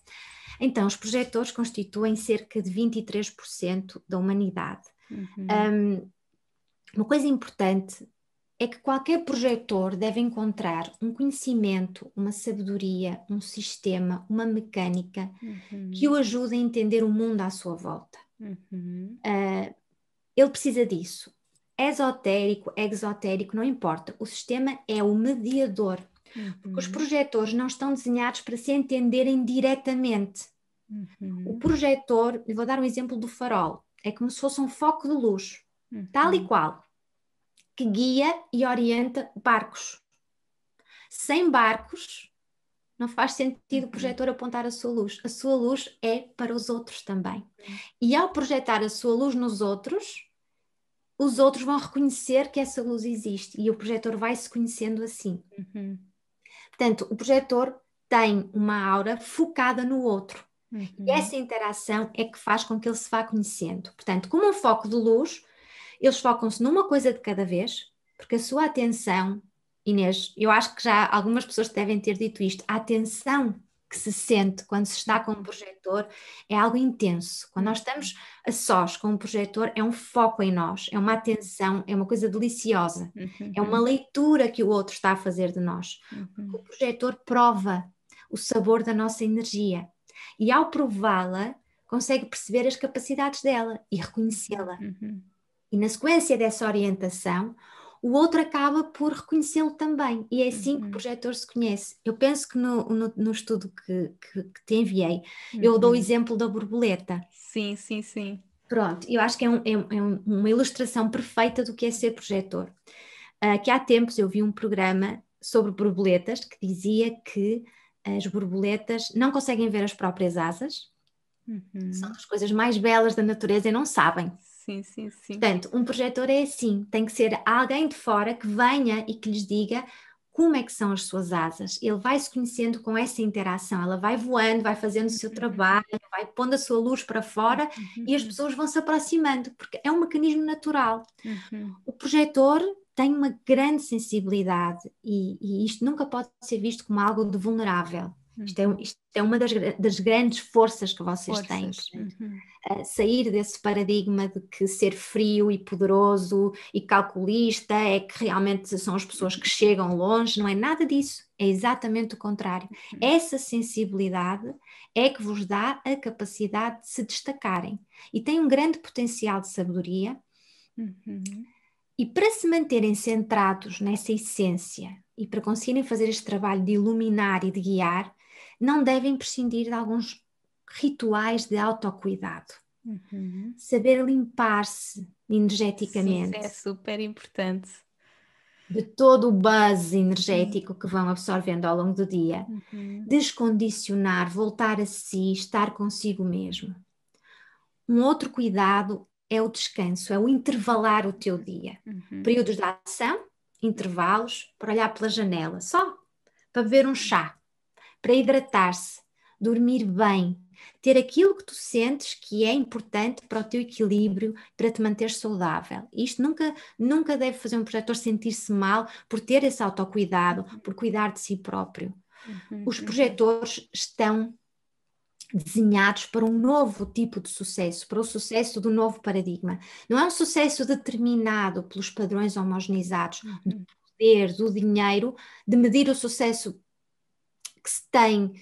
Então, os projetores constituem cerca de 23% da humanidade. Uma coisa importante é que qualquer projetor deve encontrar um conhecimento, uma sabedoria, um sistema, uma mecânica que o ajude a entender o mundo à sua volta. Ele precisa disso. Esotérico, exotérico, não importa. O sistema é o mediador. Porque os projetores não estão desenhados para se entenderem diretamente. O projetor, eu vou dar um exemplo do farol, é como se fosse um foco de luz, tal e qual, que guia e orienta barcos. Sem barcos, não faz sentido o projetor apontar a sua luz. A sua luz é para os outros também. E ao projetar a sua luz nos outros, os outros vão reconhecer que essa luz existe e o projetor vai se conhecendo assim. Portanto, o projetor tem uma aura focada no outro. E essa interação é que faz com que ele se vá conhecendo. Portanto, como um foco de luz, eles focam-se numa coisa de cada vez, porque a sua atenção, Inês, eu acho que já algumas pessoas devem ter dito isto, a atenção que se sente quando se está com um projetor é algo intenso. Quando nós estamos a sós com um projetor, é um foco em nós, é uma atenção, é uma coisa deliciosa, é uma leitura que o outro está a fazer de nós. O projetor prova o sabor da nossa energia e ao prová-la, consegue perceber as capacidades dela e reconhecê-la. E na sequência dessa orientação, o outro acaba por reconhecê-lo também. E é assim que o projetor se conhece. Eu penso que no estudo que te enviei, eu dou o exemplo da borboleta. Sim, sim, sim. Pronto, eu acho que é uma ilustração perfeita do que é ser projetor. Que há tempos eu vi um programa sobre borboletas que dizia que as borboletas não conseguem ver as próprias asas. São as coisas mais belas da natureza e não sabem. Sim, sim, sim. Portanto, um projetor é assim, tem que ser alguém de fora que venha e que lhes diga como é que são as suas asas. Ele vai se conhecendo com essa interação, ela vai voando, vai fazendo o seu trabalho, vai pondo a sua luz para fora e as pessoas vão se aproximando, porque é um mecanismo natural. O projetor tem uma grande sensibilidade e isto nunca pode ser visto como algo de vulnerável. Isto é uma das grandes forças que vocês têm. Sair desse paradigma de que ser frio e poderoso e calculista é que realmente são as pessoas que chegam longe, não é nada disso, é exatamente o contrário. Essa sensibilidade é que vos dá a capacidade de se destacarem e tem um grande potencial de sabedoria e para se manterem centrados nessa essência e para conseguirem fazer este trabalho de iluminar e de guiar, não devem prescindir de alguns rituais de autocuidado. Saber limpar-se energeticamente. Sim, isso é super importante. De todo o buzz energético que vão absorvendo ao longo do dia. Descondicionar, voltar a si, estar consigo mesmo. Um outro cuidado é o descanso, é o intervalar o teu dia. Períodos de ação, intervalos, para olhar pela janela, só para beber um chá, para hidratar-se, dormir bem, ter aquilo que tu sentes que é importante para o teu equilíbrio, para te manter saudável. Isto nunca deve fazer um projetor sentir-se mal por ter esse autocuidado, por cuidar de si próprio. Os projetores estão desenhados para um novo tipo de sucesso, para o sucesso do novo paradigma. Não é um sucesso determinado pelos padrões homogeneizados do poder, do dinheiro, de medir o sucesso que se tem,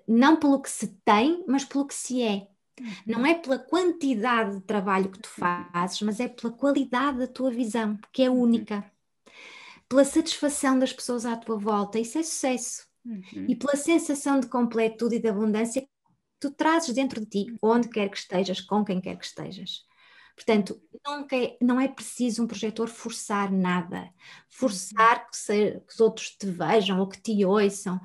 não pelo que se tem, mas pelo que se é. Não é pela quantidade de trabalho que tu fazes, mas é pela qualidade da tua visão, que é única. Pela satisfação das pessoas à tua volta, isso é sucesso. E pela sensação de completude e de abundância que tu trazes dentro de ti, onde quer que estejas, com quem quer que estejas. Portanto, não é preciso um projetor forçar nada. Forçar que os outros te vejam ou que te ouçam.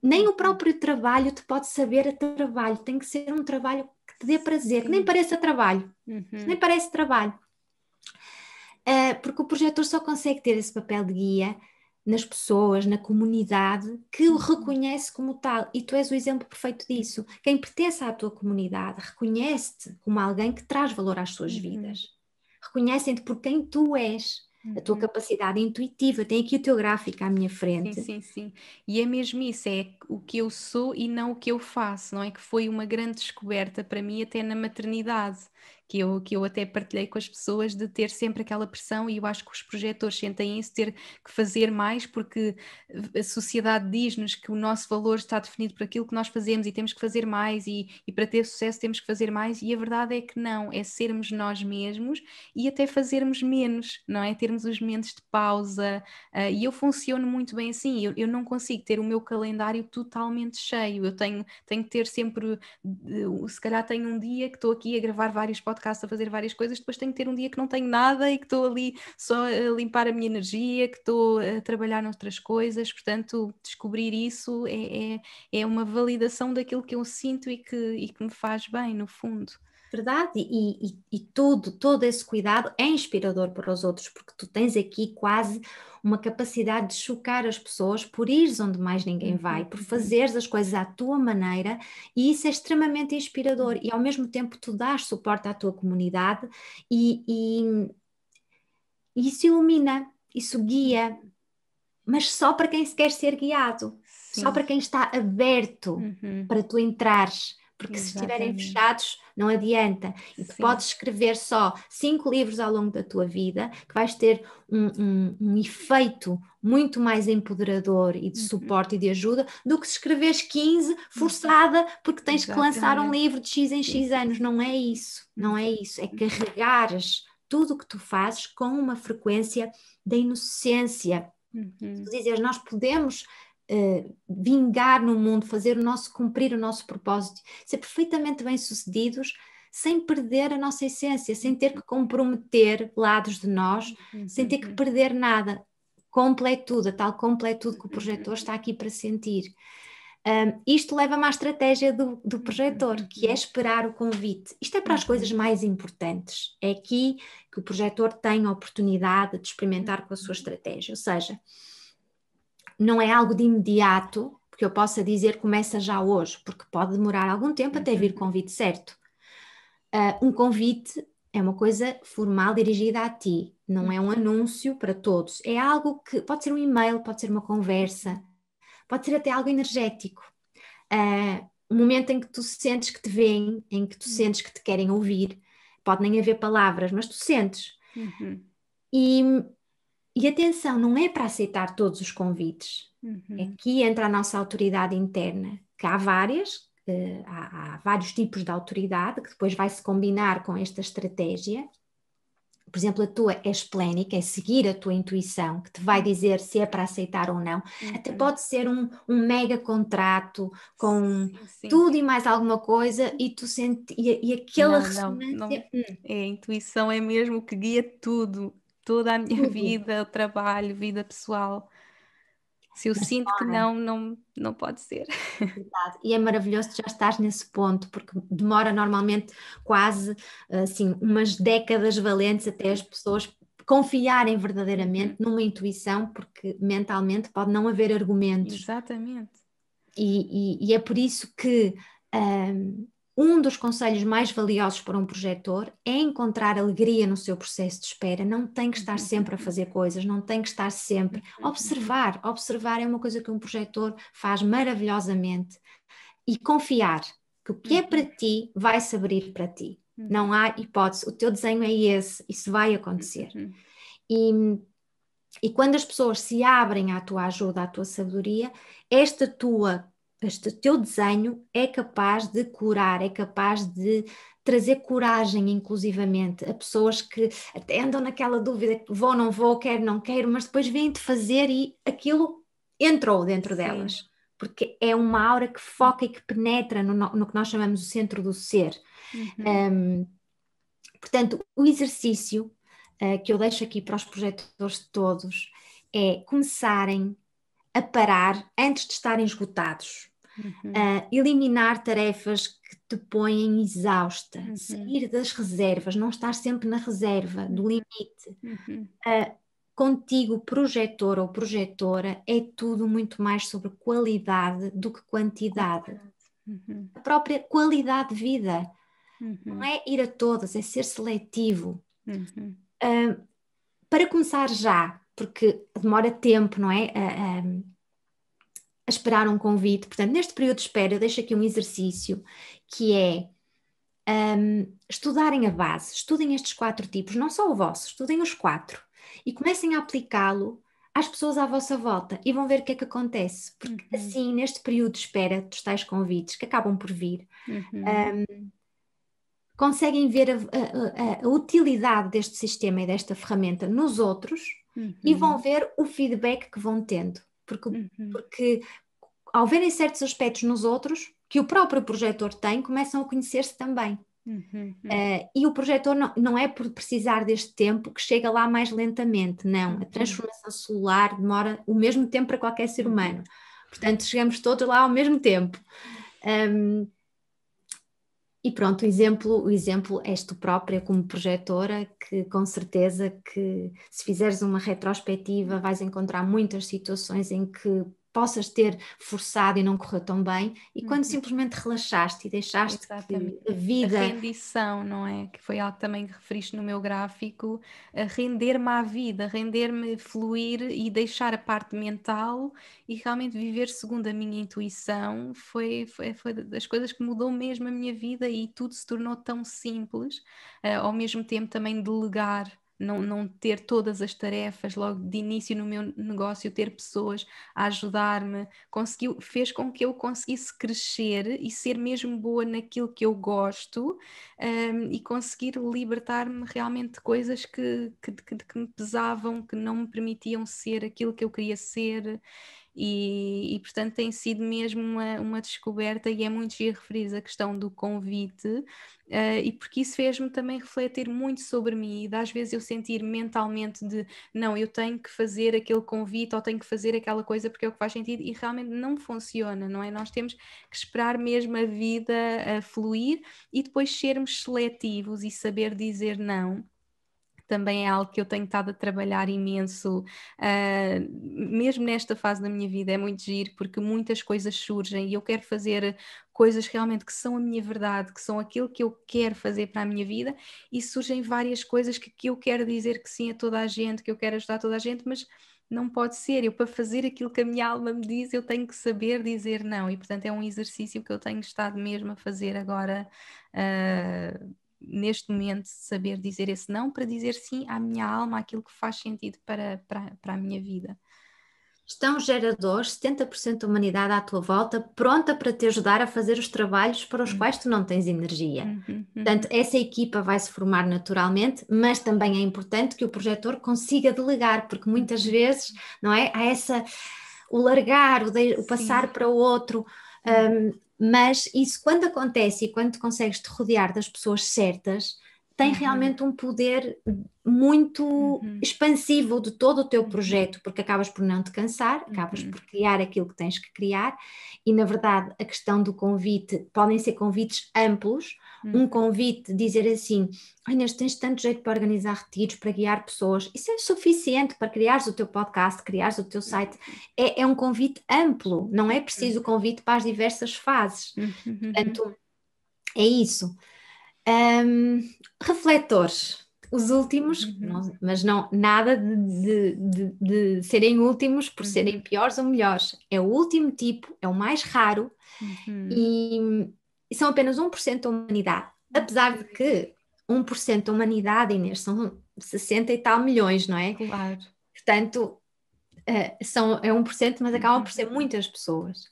Nem o próprio trabalho te pode saber a trabalho. Tem que ser um trabalho que te dê prazer, que nem pareça trabalho. Que nem parece trabalho. Porque o projetor só consegue ter esse papel de guia nas pessoas, na comunidade, que o reconhece como tal. E tu és o exemplo perfeito disso. Quem pertence à tua comunidade reconhece-te como alguém que traz valor às suas vidas. Reconhecem-te por quem tu és. A tua capacidade intuitiva, tem aqui o teu gráfico à minha frente. Sim. E é mesmo isso, é o que eu sou e não o que eu faço, não é? Que foi uma grande descoberta para mim até na maternidade, que eu até partilhei com as pessoas de ter sempre aquela pressão, e eu acho que os projetores sentem isso, ter que fazer mais, porque a sociedade diz-nos que o nosso valor está definido por aquilo que nós fazemos e temos que fazer mais, e para ter sucesso temos que fazer mais, e a verdade é que não, é sermos nós mesmos e até fazermos menos, não é? Termos os momentos de pausa, e eu funciono muito bem assim, eu não consigo ter o meu calendário totalmente cheio, eu tenho que ter sempre, se calhar tenho um dia que estou aqui a gravar vários podcasts, a fazer várias coisas, depois tenho que ter um dia que não tenho nada e que estou ali só a limpar a minha energia, que estou a trabalhar noutras coisas. Portanto, descobrir isso é uma validação daquilo que eu sinto e que me faz bem, no fundo. Verdade, e todo esse cuidado é inspirador para os outros, porque tu tens aqui quase uma capacidade de chocar as pessoas por ires onde mais ninguém vai, por fazeres as coisas à tua maneira, e isso é extremamente inspirador, e ao mesmo tempo tu dás suporte à tua comunidade e isso ilumina, isso guia, mas só para quem se quer ser guiado, só para quem está aberto para tu entrares. Porque se estiverem fechados, não adianta. E tu podes escrever só 5 livros ao longo da tua vida, que vais ter um efeito muito mais empoderador e de suporte e de ajuda, do que se escreveres 15 forçada, porque tens que lançar um livro de X em X anos. Não é isso. Não é isso. É carregares tudo o que tu fazes com uma frequência da inocência. Tu dizes, nós podemos vingar no mundo, cumprir o nosso propósito, ser perfeitamente bem-sucedidos, sem perder a nossa essência, sem ter que comprometer lados de nós, sem ter que perder nada. Completude, a tal completude que o projetor está aqui para sentir. Isto leva-me à estratégia do projetor, que é esperar o convite. Isto é para as coisas mais importantes. É aqui que o projetor tem a oportunidade de experimentar com a sua estratégia. Ou seja, não é algo de imediato, porque eu possa dizer começa já hoje, porque pode demorar algum tempo até vir o convite certo. Um convite é uma coisa formal dirigida a ti, não é um anúncio para todos. É algo que pode ser um e-mail, pode ser uma conversa, pode ser até algo energético. Um momento em que tu sentes que te veem, em que tu sentes que te querem ouvir. Pode nem haver palavras, mas tu sentes. E atenção, não é para aceitar todos os convites. Aqui entra a nossa autoridade interna, que há várias, há vários tipos de autoridade, que depois vai se combinar com esta estratégia. Por exemplo, a tua é esplénica, é seguir a tua intuição, que te vai dizer se é para aceitar ou não. Até pode ser um mega contrato com tudo e mais alguma coisa, e tu sentes, e aquela ressonância. A intuição é mesmo o que guia tudo, toda a minha vida, o trabalho, vida pessoal. Se eu sinto que não pode ser. Verdade. E é maravilhoso que já estás nesse ponto, porque demora normalmente quase assim, umas décadas valentes até as pessoas confiarem verdadeiramente numa intuição, porque mentalmente pode não haver argumentos. Exatamente. E é por isso que Um dos conselhos mais valiosos para um projetor é encontrar alegria no seu processo de espera. Não tem que estar sempre a fazer coisas, não tem que estar sempre a observar. Observar é uma coisa que um projetor faz maravilhosamente. E confiar que o que é para ti vai se abrir para ti. Não há hipótese, o teu desenho é esse, isso vai acontecer. E quando as pessoas se abrem à tua ajuda, à tua sabedoria, este teu desenho é capaz de curar, é capaz de trazer coragem, inclusivamente, a pessoas que até andam naquela dúvida, vou, não vou, quero, não quero, mas depois vêm-te fazer e aquilo entrou dentro delas. Porque é uma aura que foca e que penetra no que nós chamamos o centro do ser. Portanto, o exercício que eu deixo aqui para os projetores todos é começarem a parar antes de estarem esgotados, eliminar tarefas que te põem exausta, sair das reservas, não estar sempre na reserva do limite. Contigo, projetor ou projetora, é tudo muito mais sobre qualidade do que quantidade. A própria qualidade de vida. Não é ir a todas, é ser seletivo. Para começar já, porque demora tempo, não é? A esperar um convite. Portanto, neste período de espera, eu deixo aqui um exercício que é estudarem a base, estudem estes 4 tipos, não só o vosso, estudem os 4 e comecem a aplicá-lo às pessoas à vossa volta e vão ver o que é que acontece, porque assim, neste período de espera dos tais convites que acabam por vir, conseguem ver a utilidade deste sistema e desta ferramenta nos outros e vão ver o feedback que vão tendo, porque ao verem certos aspectos nos outros que o próprio projetor tem, começam a conhecer-se também. E o projetor não é por precisar deste tempo que chega lá mais lentamente, não. A transformação celular demora o mesmo tempo para qualquer ser humano. Portanto, chegamos todos lá ao mesmo tempo. E pronto, o exemplo és tu própria como projetora, que com certeza que se fizeres uma retrospectiva vais encontrar muitas situações em que possas ter forçado e não correu tão bem, e quando simplesmente relaxaste e deixaste que a vida... A rendição, não é? Que foi algo também que referiste no meu gráfico, a render-me à vida, render-me, fluir e deixar a parte mental e realmente viver segundo a minha intuição foi das coisas que mudou mesmo a minha vida e tudo se tornou tão simples, ao mesmo tempo também delegar. Não ter todas as tarefas logo de início no meu negócio, ter pessoas a ajudar-me, fez com que eu conseguisse crescer e ser mesmo boa naquilo que eu gosto, e conseguir libertar-me realmente de coisas que me pesavam, que não me permitiam ser aquilo que eu queria ser. E portanto tem sido mesmo uma descoberta e é muito giro referir a questão do convite, e porque isso fez-me também refletir muito sobre mim e às vezes eu sentir mentalmente de não, eu tenho que fazer aquele convite ou tenho que fazer aquela coisa porque é o que faz sentido e realmente não funciona, não é? Nós temos que esperar mesmo a vida a fluir e depois sermos seletivos e saber dizer não. Também é algo que eu tenho estado a trabalhar imenso, mesmo nesta fase da minha vida, é muito giro, porque muitas coisas surgem e eu quero fazer coisas realmente que são a minha verdade, que são aquilo que eu quero fazer para a minha vida, e surgem várias coisas que eu quero dizer que sim a toda a gente, que eu quero ajudar toda a gente, mas não pode ser. Eu, para fazer aquilo que a minha alma me diz, eu tenho que saber dizer não, e portanto é um exercício que eu tenho estado mesmo a fazer agora, neste momento, saber dizer esse não para dizer sim à minha alma, àquilo que faz sentido para a minha vida. Estão geradores, 70% da humanidade à tua volta, pronta para te ajudar a fazer os trabalhos para os quais tu não tens energia. Portanto, essa equipa vai se formar naturalmente, mas também é importante que o projetor consiga delegar, porque muitas vezes, não é? Há o largar, o passar para o outro, mas isso quando acontece e quando tu consegues te rodear das pessoas certas, tem realmente um poder muito expansivo de todo o teu projeto, porque acabas por não te cansar, acabas por criar aquilo que tens que criar, e na verdade a questão do convite, podem ser convites amplos, um convite, dizer assim: "Ai, Inês, tens tanto jeito para organizar retiros, para guiar pessoas", isso é suficiente para criares o teu podcast, criares o teu site. É um convite amplo, não é preciso o convite para as diversas fases. Portanto, é isso. Refletores, os últimos, mas não nada de serem últimos por serem piores ou melhores. É o último tipo, é o mais raro e são apenas 1% da humanidade. Apesar de que 1% da humanidade, Inês, são 60 e tal milhões, não é? Claro. Portanto, é 1%, mas acabam por ser muitas pessoas.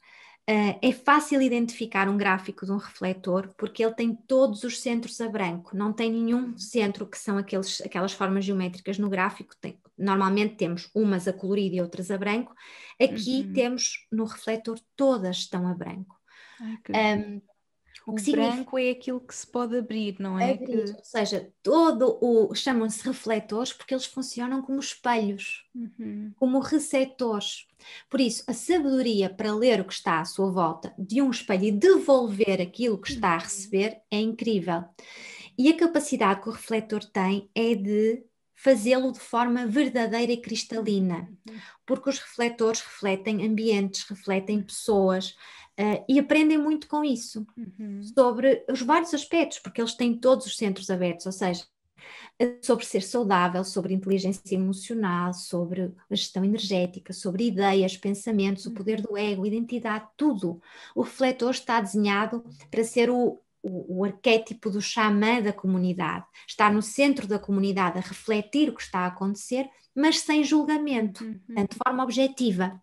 É fácil identificar um gráfico de um refletor porque ele tem todos os centros a branco, não tem nenhum centro que são aquelas formas geométricas no gráfico. Normalmente temos umas a colorido e outras a branco. Aqui temos no refletor todas estão a branco. Ai, O o que significa branco é aquilo que se pode abrir, não é? abrir, ou seja, chamam-se refletores porque eles funcionam como espelhos, como receptores. Por isso, a sabedoria para ler o que está à sua volta de um espelho e devolver aquilo que está a receber é incrível. E a capacidade que o refletor tem é de fazê-lo de forma verdadeira e cristalina, porque os refletores refletem ambientes, refletem pessoas, e aprendem muito com isso, sobre os vários aspectos, porque eles têm todos os centros abertos, ou seja, sobre ser saudável, sobre inteligência emocional, sobre a gestão energética, sobre ideias, pensamentos, o poder do ego, identidade, tudo. O refletor está desenhado para ser o arquétipo do xamã da comunidade, estar no centro da comunidade a refletir o que está a acontecer, mas sem julgamento, portanto, de forma objetiva.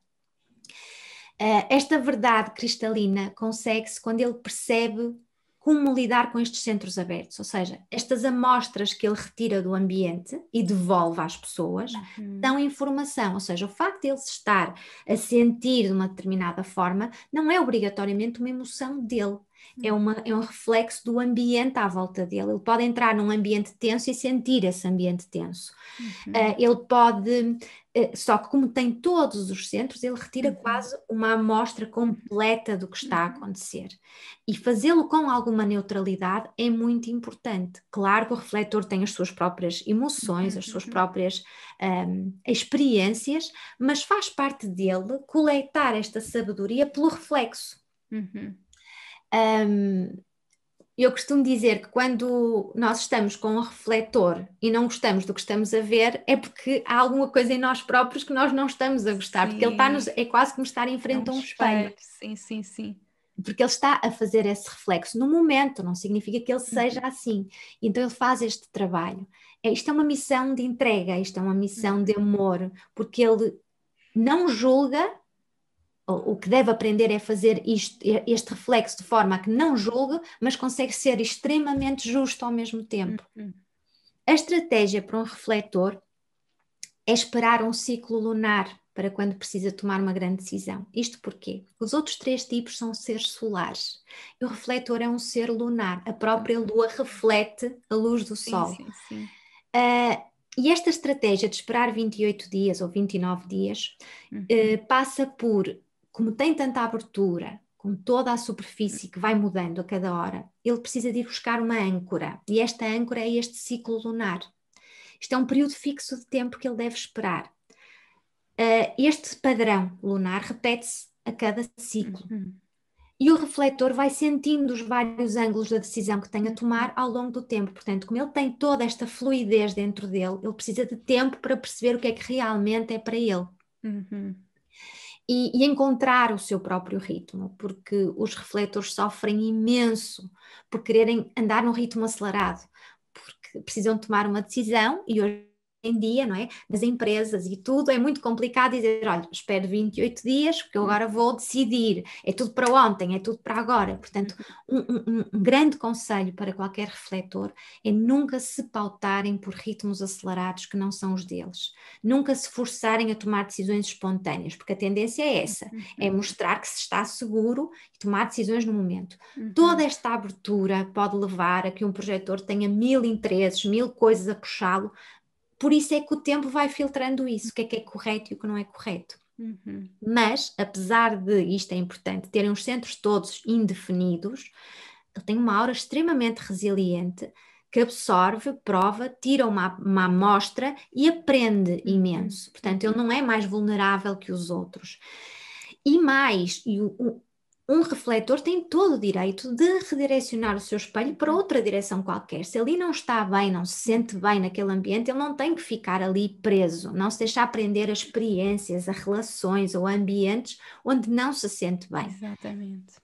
Esta verdade cristalina consegue-se quando ele percebe como lidar com estes centros abertos, ou seja, estas amostras que ele retira do ambiente e devolve às pessoas dão informação, ou seja, o facto de ele se estar a sentir de uma determinada forma não é obrigatoriamente uma emoção dele, é um reflexo do ambiente à volta dele. Ele pode entrar num ambiente tenso e sentir esse ambiente tenso. Ele pode, só que como tem todos os centros, ele retira quase uma amostra completa do que está a acontecer. E fazê-lo com alguma neutralidade é muito importante. Claro que o refletor tem as suas próprias emoções, as suas próprias experiências, mas faz parte dele coletar esta sabedoria pelo reflexo. Eu costumo dizer que quando nós estamos com um refletor e não gostamos do que estamos a ver, é porque há alguma coisa em nós próprios que nós não estamos a gostar, porque ele está-nos, é quase como estar em frente a um espelho. Sim. Porque ele está a fazer esse reflexo no momento, não significa que ele seja assim. Então ele faz este trabalho. Isto é uma missão de entrega, isto é uma missão de amor, porque ele não julga. O que deve aprender é fazer este reflexo de forma a que não julgue, mas consegue ser extremamente justo ao mesmo tempo. A estratégia para um refletor é esperar um ciclo lunar para quando precisa tomar uma grande decisão. Isto porquê? Os outros 3 tipos são seres solares. E o refletor é um ser lunar. A própria lua reflete a luz do sol. Sim. E esta estratégia de esperar 28 dias ou 29 dias passa por, como tem tanta abertura, com toda a superfície que vai mudando a cada hora, ele precisa de ir buscar uma âncora. E esta âncora é este ciclo lunar. Isto é um período fixo de tempo que ele deve esperar. Este padrão lunar repete-se a cada ciclo. E o refletor vai sentindo os vários ângulos da decisão que tem a tomar ao longo do tempo. Portanto, como ele tem toda esta fluidez dentro dele, ele precisa de tempo para perceber o que é que realmente é para ele. E encontrar o seu próprio ritmo, porque os refletores sofrem imenso por quererem andar num ritmo acelerado, porque precisam tomar uma decisão e hoje em dia, não é? Das empresas e tudo, é muito complicado dizer, olha, espero 28 dias porque eu agora vou decidir, é tudo para ontem, é tudo para agora. Portanto, um grande conselho para qualquer refletor é nunca se pautarem por ritmos acelerados que não são os deles, nunca se forçarem a tomar decisões espontâneas, porque a tendência é essa, é mostrar que se está seguro e tomar decisões no momento. Toda esta abertura pode levar a que um projetor tenha 1000 interesses, 1000 coisas a puxá-lo. Por isso é que o tempo vai filtrando isso, o que é correto e o que não é correto. Mas, apesar de, isto é importante, terem os centros todos indefinidos, Ele tem uma aura extremamente resiliente, que absorve, prova, tira uma amostra e aprende imenso. Portanto, ele não é mais vulnerável que os outros. E mais, um refletor tem todo o direito de redirecionar o seu espelho para outra direção qualquer. Se ali não está bem, não se sente bem naquele ambiente, ele não tem que ficar ali preso, não se deixa aprender as experiências, as relações ou ambientes onde não se sente bem. Exatamente.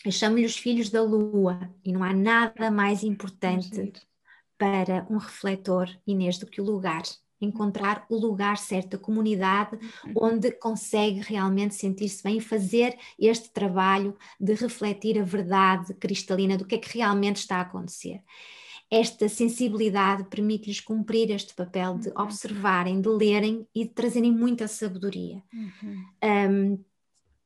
Eu chamo-lhe os filhos da lua, e não há nada mais importante para um refletor, Inês, do que o lugar. Encontrar o lugar certo, a comunidade onde consegue realmente sentir-se bem e fazer este trabalho de refletir a verdade cristalina do que é que realmente está a acontecer. Esta sensibilidade permite-lhes cumprir este papel de observarem, de lerem e de trazerem muita sabedoria.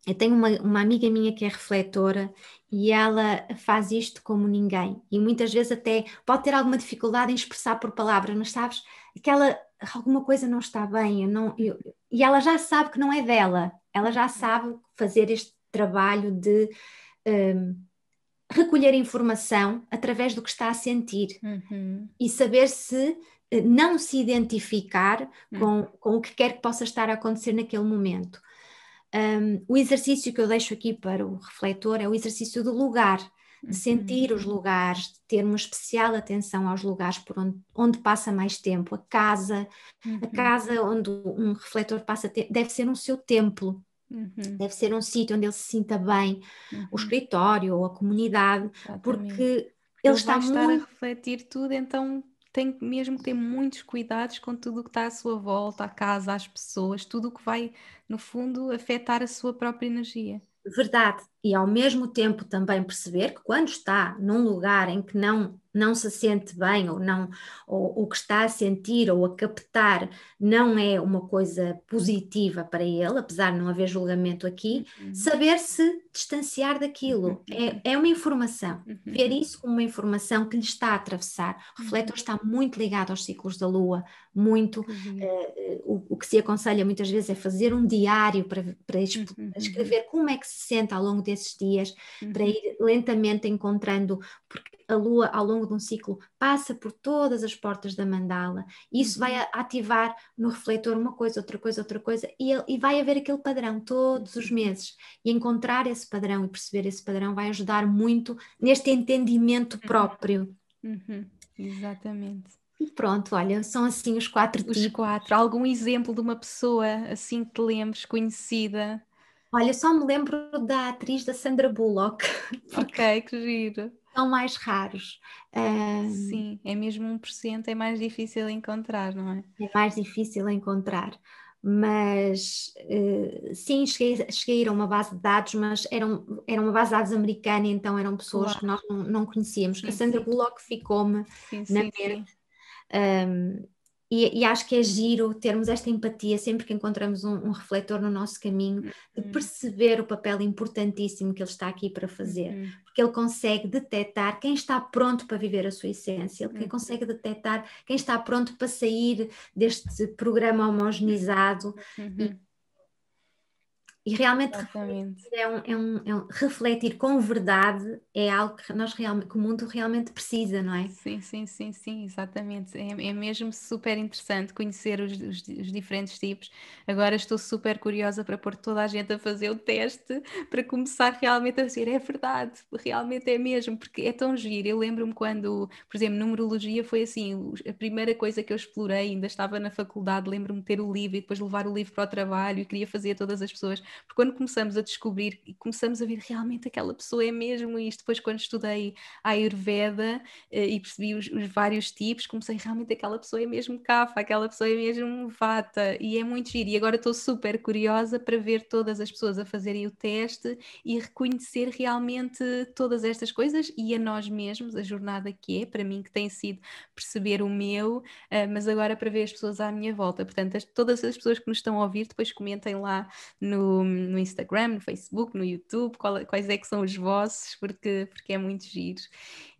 Eu tenho uma amiga minha que é refletora e ela faz isto como ninguém, e muitas vezes até pode ter alguma dificuldade em expressar por palavras, mas sabes, alguma coisa não está bem, e ela já sabe que não é dela, ela já sabe fazer este trabalho de recolher informação através do que está a sentir e saber se não se identificar com o que quer que possa estar a acontecer naquele momento. O exercício que eu deixo aqui para o refletor é o exercício do lugar, de sentir os lugares, de ter uma especial atenção aos lugares por onde passa mais tempo. A casa onde um refletor passa tempo deve ser um seu templo, deve ser um sítio onde ele se sinta bem, o escritório ou a comunidade, porque ele está vai estar muito... a refletir tudo, então tem mesmo que ter muitos cuidados com tudo o que está à sua volta, a casa, as pessoas, tudo o que vai, no fundo, afetar a sua própria energia. Verdade, e ao mesmo tempo também perceber que quando está num lugar em que não se sente bem ou o que está a sentir ou a captar não é uma coisa positiva para ele, apesar de não haver julgamento aqui, saber se distanciar daquilo. É uma informação, ver isso como uma informação que lhe está a atravessar. O refletor está muito ligado aos ciclos da lua, muito. O que se aconselha muitas vezes é fazer um diário para escrever como é que se sente ao longo desses dias, para ir lentamente encontrando, porque a lua ao longo de um ciclo passa por todas as portas da mandala, e isso vai ativar no refletor uma coisa, outra coisa, e vai haver aquele padrão todos os meses, e encontrar esse padrão e perceber esse padrão vai ajudar muito neste entendimento próprio. Exatamente. E pronto, olha, são assim os 4 tipos. Os 4. Algum exemplo de uma pessoa assim que te lembres, conhecida? Olha, só me lembro da atriz da Sandra Bullock. Ok, que giro. São mais raros. Sim, é mesmo 1%, é mais difícil encontrar, não é? É mais difícil encontrar. Mas sim, cheguei a ir a uma base de dados, mas era uma base de dados americana, então eram pessoas que nós não conhecíamos. A Sandra Bullock ficou-me na mente. E acho que é giro termos esta empatia sempre que encontramos um refletor no nosso caminho, de perceber o papel importantíssimo que ele está aqui para fazer, porque ele consegue detectar quem está pronto para viver a sua essência, ele consegue detectar quem está pronto para sair deste programa homogeneizado e realmente refletir com verdade é algo que que o mundo realmente precisa, não é? Sim, exatamente. É mesmo super interessante conhecer os diferentes tipos. Agora estou super curiosa para pôr toda a gente a fazer o teste, para começar realmente a dizer, é verdade, realmente é mesmo, porque é tão giro. Eu lembro-me quando, por exemplo, numerologia foi assim, a primeira coisa que eu explorei, ainda estava na faculdade, lembro-me de ter o livro e depois levar o livro para o trabalho e queria fazer a todas as pessoas. Porque quando começamos a descobrir e começamos a ver realmente aquela pessoa é mesmo isto, depois quando estudei a Ayurveda e percebi os vários tipos, comecei realmente aquela pessoa é mesmo Kapha, aquela pessoa é mesmo Vata, e é muito giro. E agora estou super curiosa para ver todas as pessoas a fazerem o teste e reconhecer realmente todas estas coisas e a nós mesmos, a jornada que é, para mim que tem sido perceber o meu, mas agora para ver as pessoas à minha volta. Portanto, todas as pessoas que nos estão a ouvir, depois comentem lá no no Instagram, no Facebook, no YouTube, quais é que são os vossos, porque é muito giro.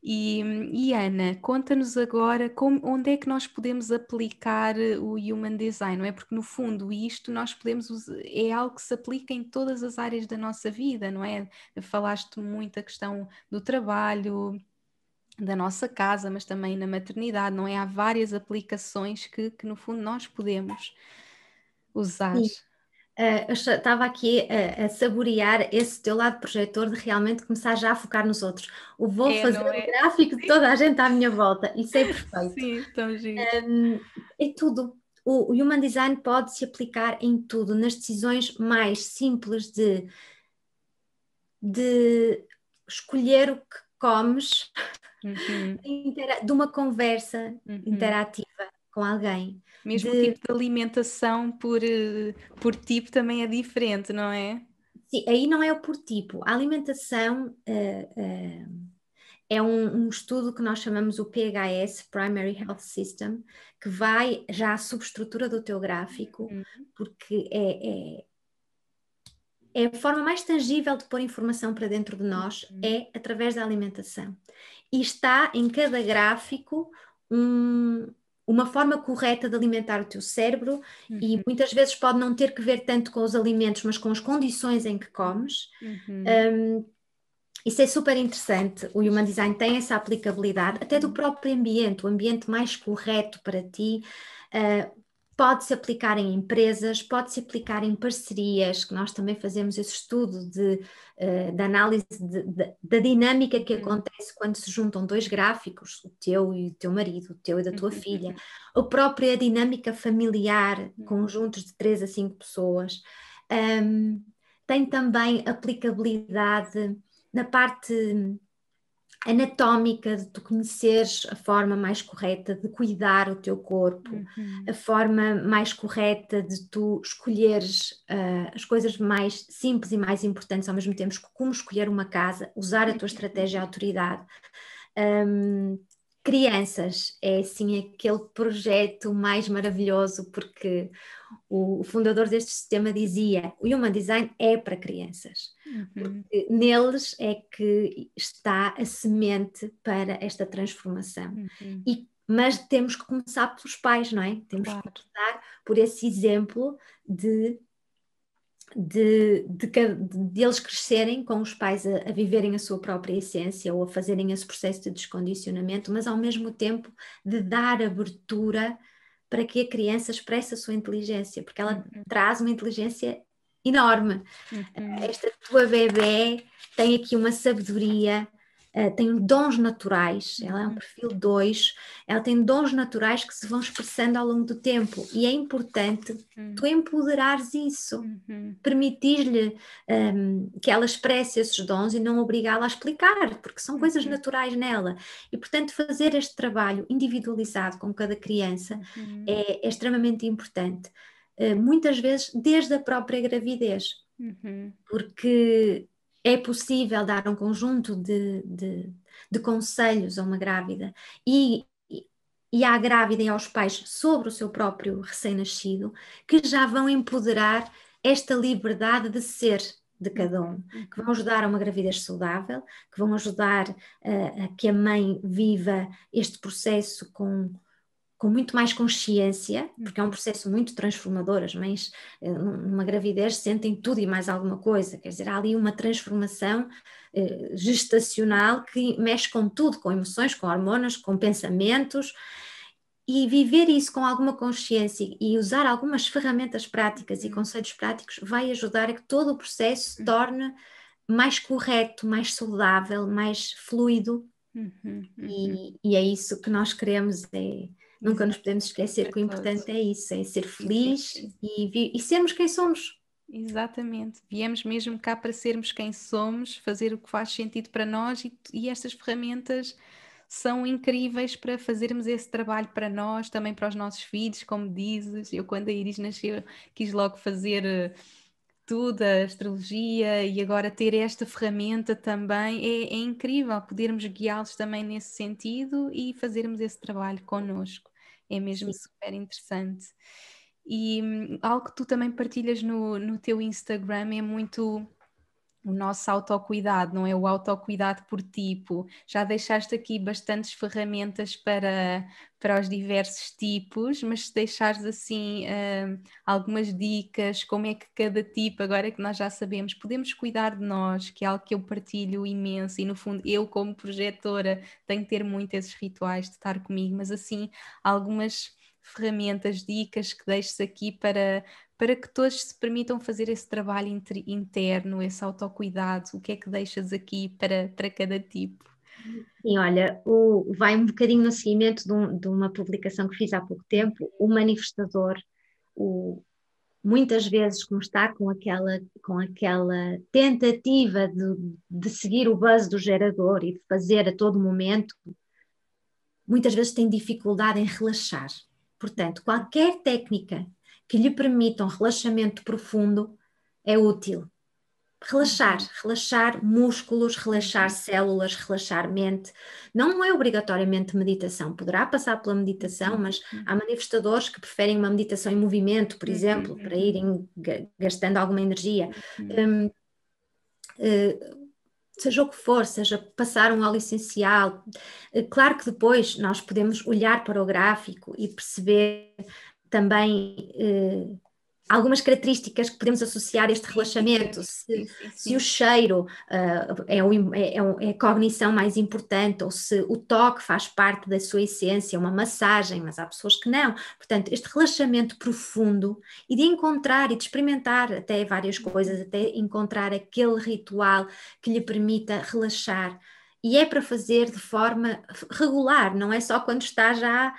E Ana, conta-nos agora onde é que nós podemos aplicar o Human Design, não é? Porque no fundo isto nós podemos é algo que se aplica em todas as áreas da nossa vida, não é? Falaste muito a questão do trabalho, da nossa casa, mas também na maternidade, não é? Há várias aplicações que no fundo nós podemos usar. Sim. Eu estava aqui a saborear esse teu lado projetor de realmente começar já a focar nos outros. Vou fazer Não o é? gráfico de toda a gente à minha volta. Isso é perfeito. Sim, tão giro. É tudo. O Human Design pode se aplicar em tudo, nas decisões mais simples de escolher o que comes, Uhum, de uma conversa uhum. interativa com alguém, Mesmo o de tipo de alimentação por tipo também é diferente, não é? sim, aí não é o por tipo. A alimentação é um estudo que nós chamamos o PHS, Primary Health System, que vai já à subestrutura do teu gráfico, Uhum, porque é a forma mais tangível de pôr informação para dentro de nós, uhum, é através da alimentação. E está em cada gráfico uma forma correta de alimentar o teu cérebro, e uhum, muitas vezes pode não ter que ver tanto com os alimentos, mas com as condições em que comes. uhum, Isso é super interessante. O Human Design tem essa aplicabilidade, até do próprio ambiente, o ambiente mais correto para ti. Pode-se aplicar em empresas, pode-se aplicar em parcerias, que nós também fazemos esse estudo de análise da dinâmica que uhum, acontece quando se juntam dois gráficos, o teu e o teu marido, o teu e da tua filha, uhum, a própria dinâmica familiar, uhum, conjuntos de 3 a 5 pessoas. Um, Tem também aplicabilidade na parte anatómica, de tu conheceres a forma mais correta de cuidar o teu corpo, a uhum, forma mais correta de tu escolheres as coisas mais simples e mais importantes ao mesmo tempo, como escolher uma casa, usar a tua estratégia de autoridade. Um, Crianças é assim aquele projeto mais maravilhoso, porque o fundador deste sistema dizia: o Human Design é para crianças, uhum. porque neles é que está a semente para esta transformação. Uhum. Mas temos que começar pelos pais, não é? Temos que Claro. começar por esse exemplo de eles crescerem com os pais a viverem a sua própria essência ou a fazerem esse processo de descondicionamento, mas ao mesmo tempo de dar abertura para que a criança expresse a sua inteligência, porque ela Uhum, traz uma inteligência enorme. uhum, Esta tua bebé tem aqui uma sabedoria, tem dons naturais, ela é um uhum, perfil 2, ela tem dons naturais que se vão expressando ao longo do tempo, e é importante tu empoderares isso, uhum, permitir-lhe que ela expresse esses dons e não obrigá-la a explicar, porque são coisas uhum, naturais nela. E, portanto, fazer este trabalho individualizado com cada criança uhum, é extremamente importante. Muitas vezes desde a própria gravidez, uhum, porque é possível dar um conjunto de conselhos a uma grávida e à grávida e aos pais sobre o seu próprio recém-nascido, que já vão empoderar esta liberdade de ser de cada um, que vão uhum, ajudar a uma gravidez saudável, que vão ajudar a que a mãe viva este processo com muito mais consciência, porque é um uhum, processo muito transformador. As mães, numa gravidez, sentem tudo e mais alguma coisa, quer dizer, há ali uma transformação gestacional que mexe com tudo, com emoções, com hormonas, com pensamentos, e viver isso com alguma consciência e usar algumas ferramentas práticas e uhum, conceitos práticos vai ajudar a que todo o processo se uhum, torne mais correto, mais saudável, mais fluido, uhum, uhum. e é isso que nós queremos. Nunca nos Exato, podemos esquecer para que o todos. importante é isso, é ser Sim, sim, feliz sim. e sermos quem somos. Exatamente. Viemos mesmo cá para sermos quem somos, fazer o que faz sentido para nós e estas ferramentas são incríveis para fazermos esse trabalho para nós, também para os nossos filhos, como dizes. Eu, quando a Iris nasceu, quis logo fazer tudo, a astrologia, e agora ter esta ferramenta também é incrível podermos guiá-los também nesse sentido e fazermos esse trabalho connosco. É mesmo Sim. super interessante. E algo que tu também partilhas no teu Instagram é muito o nosso autocuidado, não é? O autocuidado por tipo. Já deixaste aqui bastantes ferramentas para os diversos tipos, mas se deixares assim algumas dicas, como é que cada tipo, agora que nós já sabemos, podemos cuidar de nós, que é algo que eu partilho imenso e no fundo eu como projetora tenho que ter muito esses rituais de estar comigo, mas assim algumas ferramentas, dicas que deixes aqui para que todos se permitam fazer esse trabalho interno, esse autocuidado, o que é que deixas aqui para cada tipo? Sim, olha, vai um bocadinho no seguimento de uma publicação que fiz há pouco tempo, o manifestador, o, muitas vezes, como está com aquela tentativa de seguir o buzz do gerador e de fazer a todo momento, muitas vezes tem dificuldade em relaxar. Portanto, qualquer técnica que lhe permita um relaxamento profundo é útil. Relaxar músculos, relaxar células, relaxar mente. Não é obrigatoriamente meditação, poderá passar pela meditação, mas há manifestadores que preferem uma meditação em movimento, por exemplo, para irem gastando alguma energia. Seja o que for, seja passar um óleo essencial. Claro que depois nós podemos olhar para o gráfico e perceber também algumas características que podemos associar a este relaxamento, se o cheiro é a cognição mais importante, ou se o toque faz parte da sua essência, uma massagem, mas há pessoas que não. Portanto, este relaxamento profundo e de encontrar e de experimentar até várias coisas, até encontrar aquele ritual que lhe permita relaxar. E é para fazer de forma regular, não é só quando está já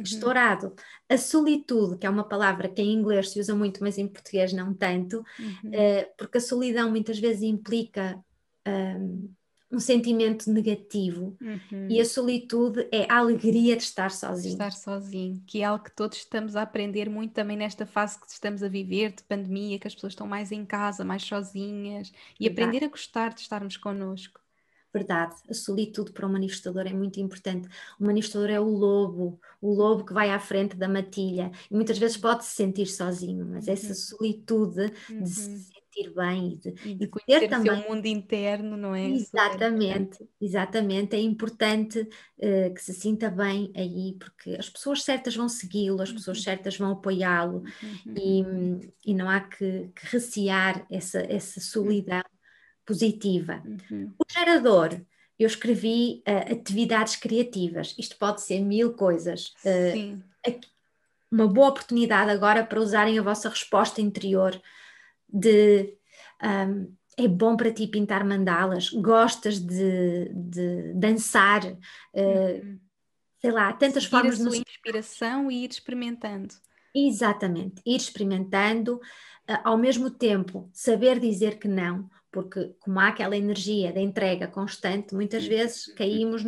estourado. A solitude, que é uma palavra que em inglês se usa muito, mas em português não tanto, porque a solidão muitas vezes implica um sentimento negativo, e a solitude é a alegria de estar sozinho. Estar sozinho, que é algo que todos estamos a aprender muito também nesta fase que estamos a viver, de pandemia, que as pessoas estão mais em casa, mais sozinhas, e aprender a gostar de estarmos connosco. Verdade, a solitude para o manifestador é muito importante. O manifestador é o lobo que vai à frente da matilha, e muitas vezes pode se sentir sozinho, mas essa solitude de se sentir bem e de ter conhecer o também. seu mundo interno, não é? Exatamente, é importante que se sinta bem aí, porque as pessoas certas vão segui-lo, as pessoas certas vão apoiá-lo, e não há que recear essa solidão positiva. O gerador, eu escrevi atividades criativas. Isto pode ser 1000 coisas. Sim. Uma boa oportunidade agora para usarem a vossa resposta interior de é bom para ti pintar mandalas, gostas de dançar, sei lá, tantas Seguir formas a de sua nos... inspiração e ir experimentando. Exatamente, ir experimentando, ao mesmo tempo saber dizer que não, porque como há aquela energia da entrega constante, muitas vezes caímos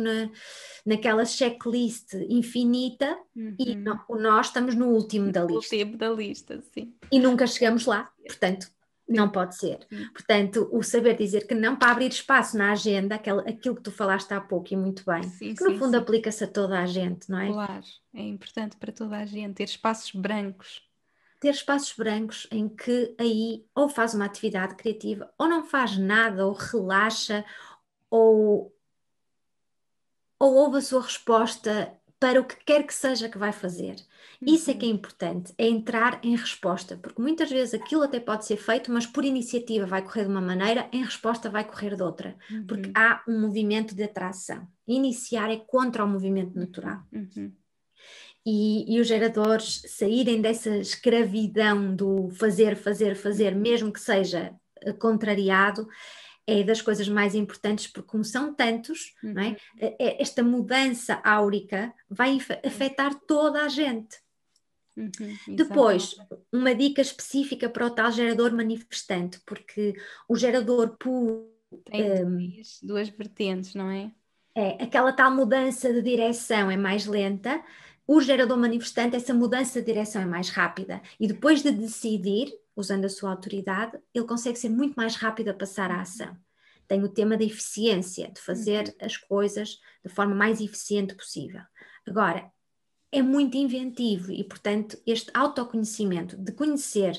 naquela checklist infinita e nós estamos no último da lista. O tempo da lista, sim. E nunca chegamos lá, portanto, não pode ser. Portanto, o saber dizer que não, para abrir espaço na agenda, aquilo que tu falaste há pouco e muito bem, que no fundo aplica-se a toda a gente, não é? Claro, é importante para toda a gente ter espaços brancos. Ter espaços brancos em que aí ou faz uma atividade criativa, ou não faz nada, ou relaxa, ou ouve a sua resposta para o que quer que seja que vai fazer. Isso é que é importante, é entrar em resposta, porque muitas vezes aquilo até pode ser feito, mas por iniciativa vai correr de uma maneira, em resposta vai correr de outra, porque há um movimento de atração. Iniciar é contra o movimento natural. E os geradores saírem dessa escravidão do fazer, mesmo que seja contrariado, é das coisas mais importantes, porque como são tantos, não é? Esta mudança áurica vai afetar toda a gente. Depois, uma dica específica para o tal gerador manifestante, porque o gerador puro tem duas vertentes, não é? Aquela tal mudança de direção é mais lenta. O gerador manifestante, essa mudança de direção é mais rápida, e depois de decidir, usando a sua autoridade, ele consegue ser muito mais rápido a passar à ação. Tem o tema da eficiência, de fazer as coisas da forma mais eficiente possível. Agora, é muito inventivo e, portanto, este autoconhecimento de conhecer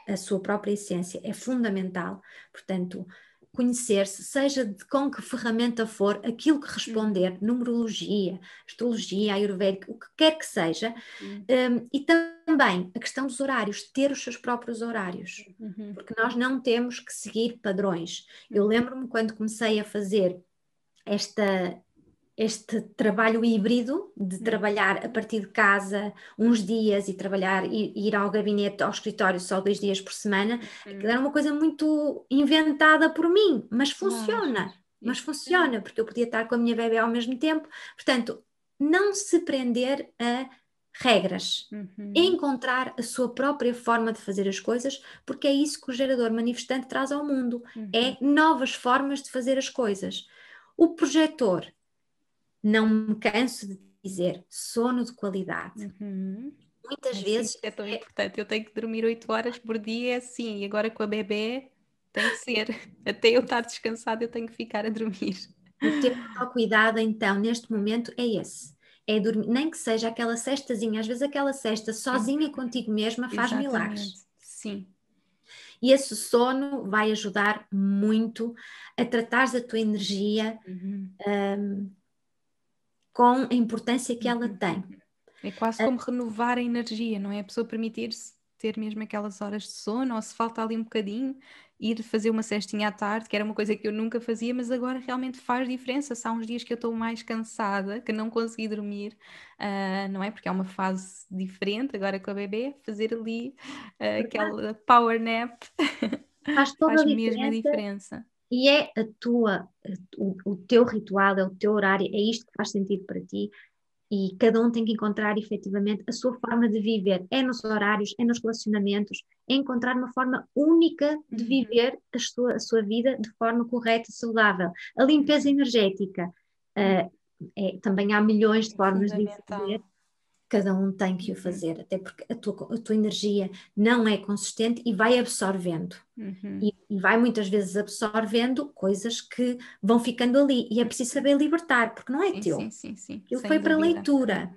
a sua própria essência é fundamental. Portanto, conhecer-se, seja com que ferramenta for, aquilo que responder, numerologia, astrologia, ayurvédica, o que quer que seja, e também a questão dos horários, ter os seus próprios horários, porque nós não temos que seguir padrões. Eu lembro-me quando comecei a fazer este trabalho híbrido de trabalhar a partir de casa uns dias e trabalhar e ir ao gabinete, ao escritório só 2 dias por semana, aquilo era uma coisa muito inventada por mim, mas funciona. Mas funciona, porque eu podia estar com a minha bebé ao mesmo tempo. Portanto, não se prender a regras. Encontrar a sua própria forma de fazer as coisas, porque é isso que o gerador manifestante traz ao mundo. É novas formas de fazer as coisas. O projetor, não me canso de dizer, sono de qualidade. Muitas vezes Isso é tão importante. Eu tenho que dormir 8 horas por dia, sim, e agora com a bebé tem que ser. Até eu estar descansada, eu tenho que ficar a dormir. o teu autocuidado, então, neste momento é esse. É dormir, nem que seja aquela cestazinha, às vezes aquela cesta sozinha contigo mesma faz milagres. Sim. E esse sono vai ajudar muito a tratares a tua energia com a importância que ela tem. É quase como renovar a energia, não é? A pessoa permitir-se ter mesmo aquelas horas de sono, ou se falta ali um bocadinho, ir fazer uma cestinha à tarde, que era uma coisa que eu nunca fazia, mas agora realmente faz diferença. Se há uns dias que eu estou mais cansada, que não consegui dormir, não é? Porque é uma fase diferente agora com a bebê, fazer ali aquela power nap Faz toda faz a mesmo a diferença. diferença. E é o teu ritual, é o teu horário, é isto que faz sentido para ti. E cada um tem que encontrar efetivamente a sua forma de viver. É nos horários, é nos relacionamentos, é encontrar uma forma única de viver a sua vida de forma correta e saudável. A limpeza energética, também há milhões de formas de o fazer. Cada um tem que o fazer, até porque a tua energia não é consistente e vai absorvendo. E vai muitas vezes absorvendo coisas que vão ficando ali. E é preciso saber libertar, porque não é teu. Sim. Aquilo Sem foi para dúvida. leitura,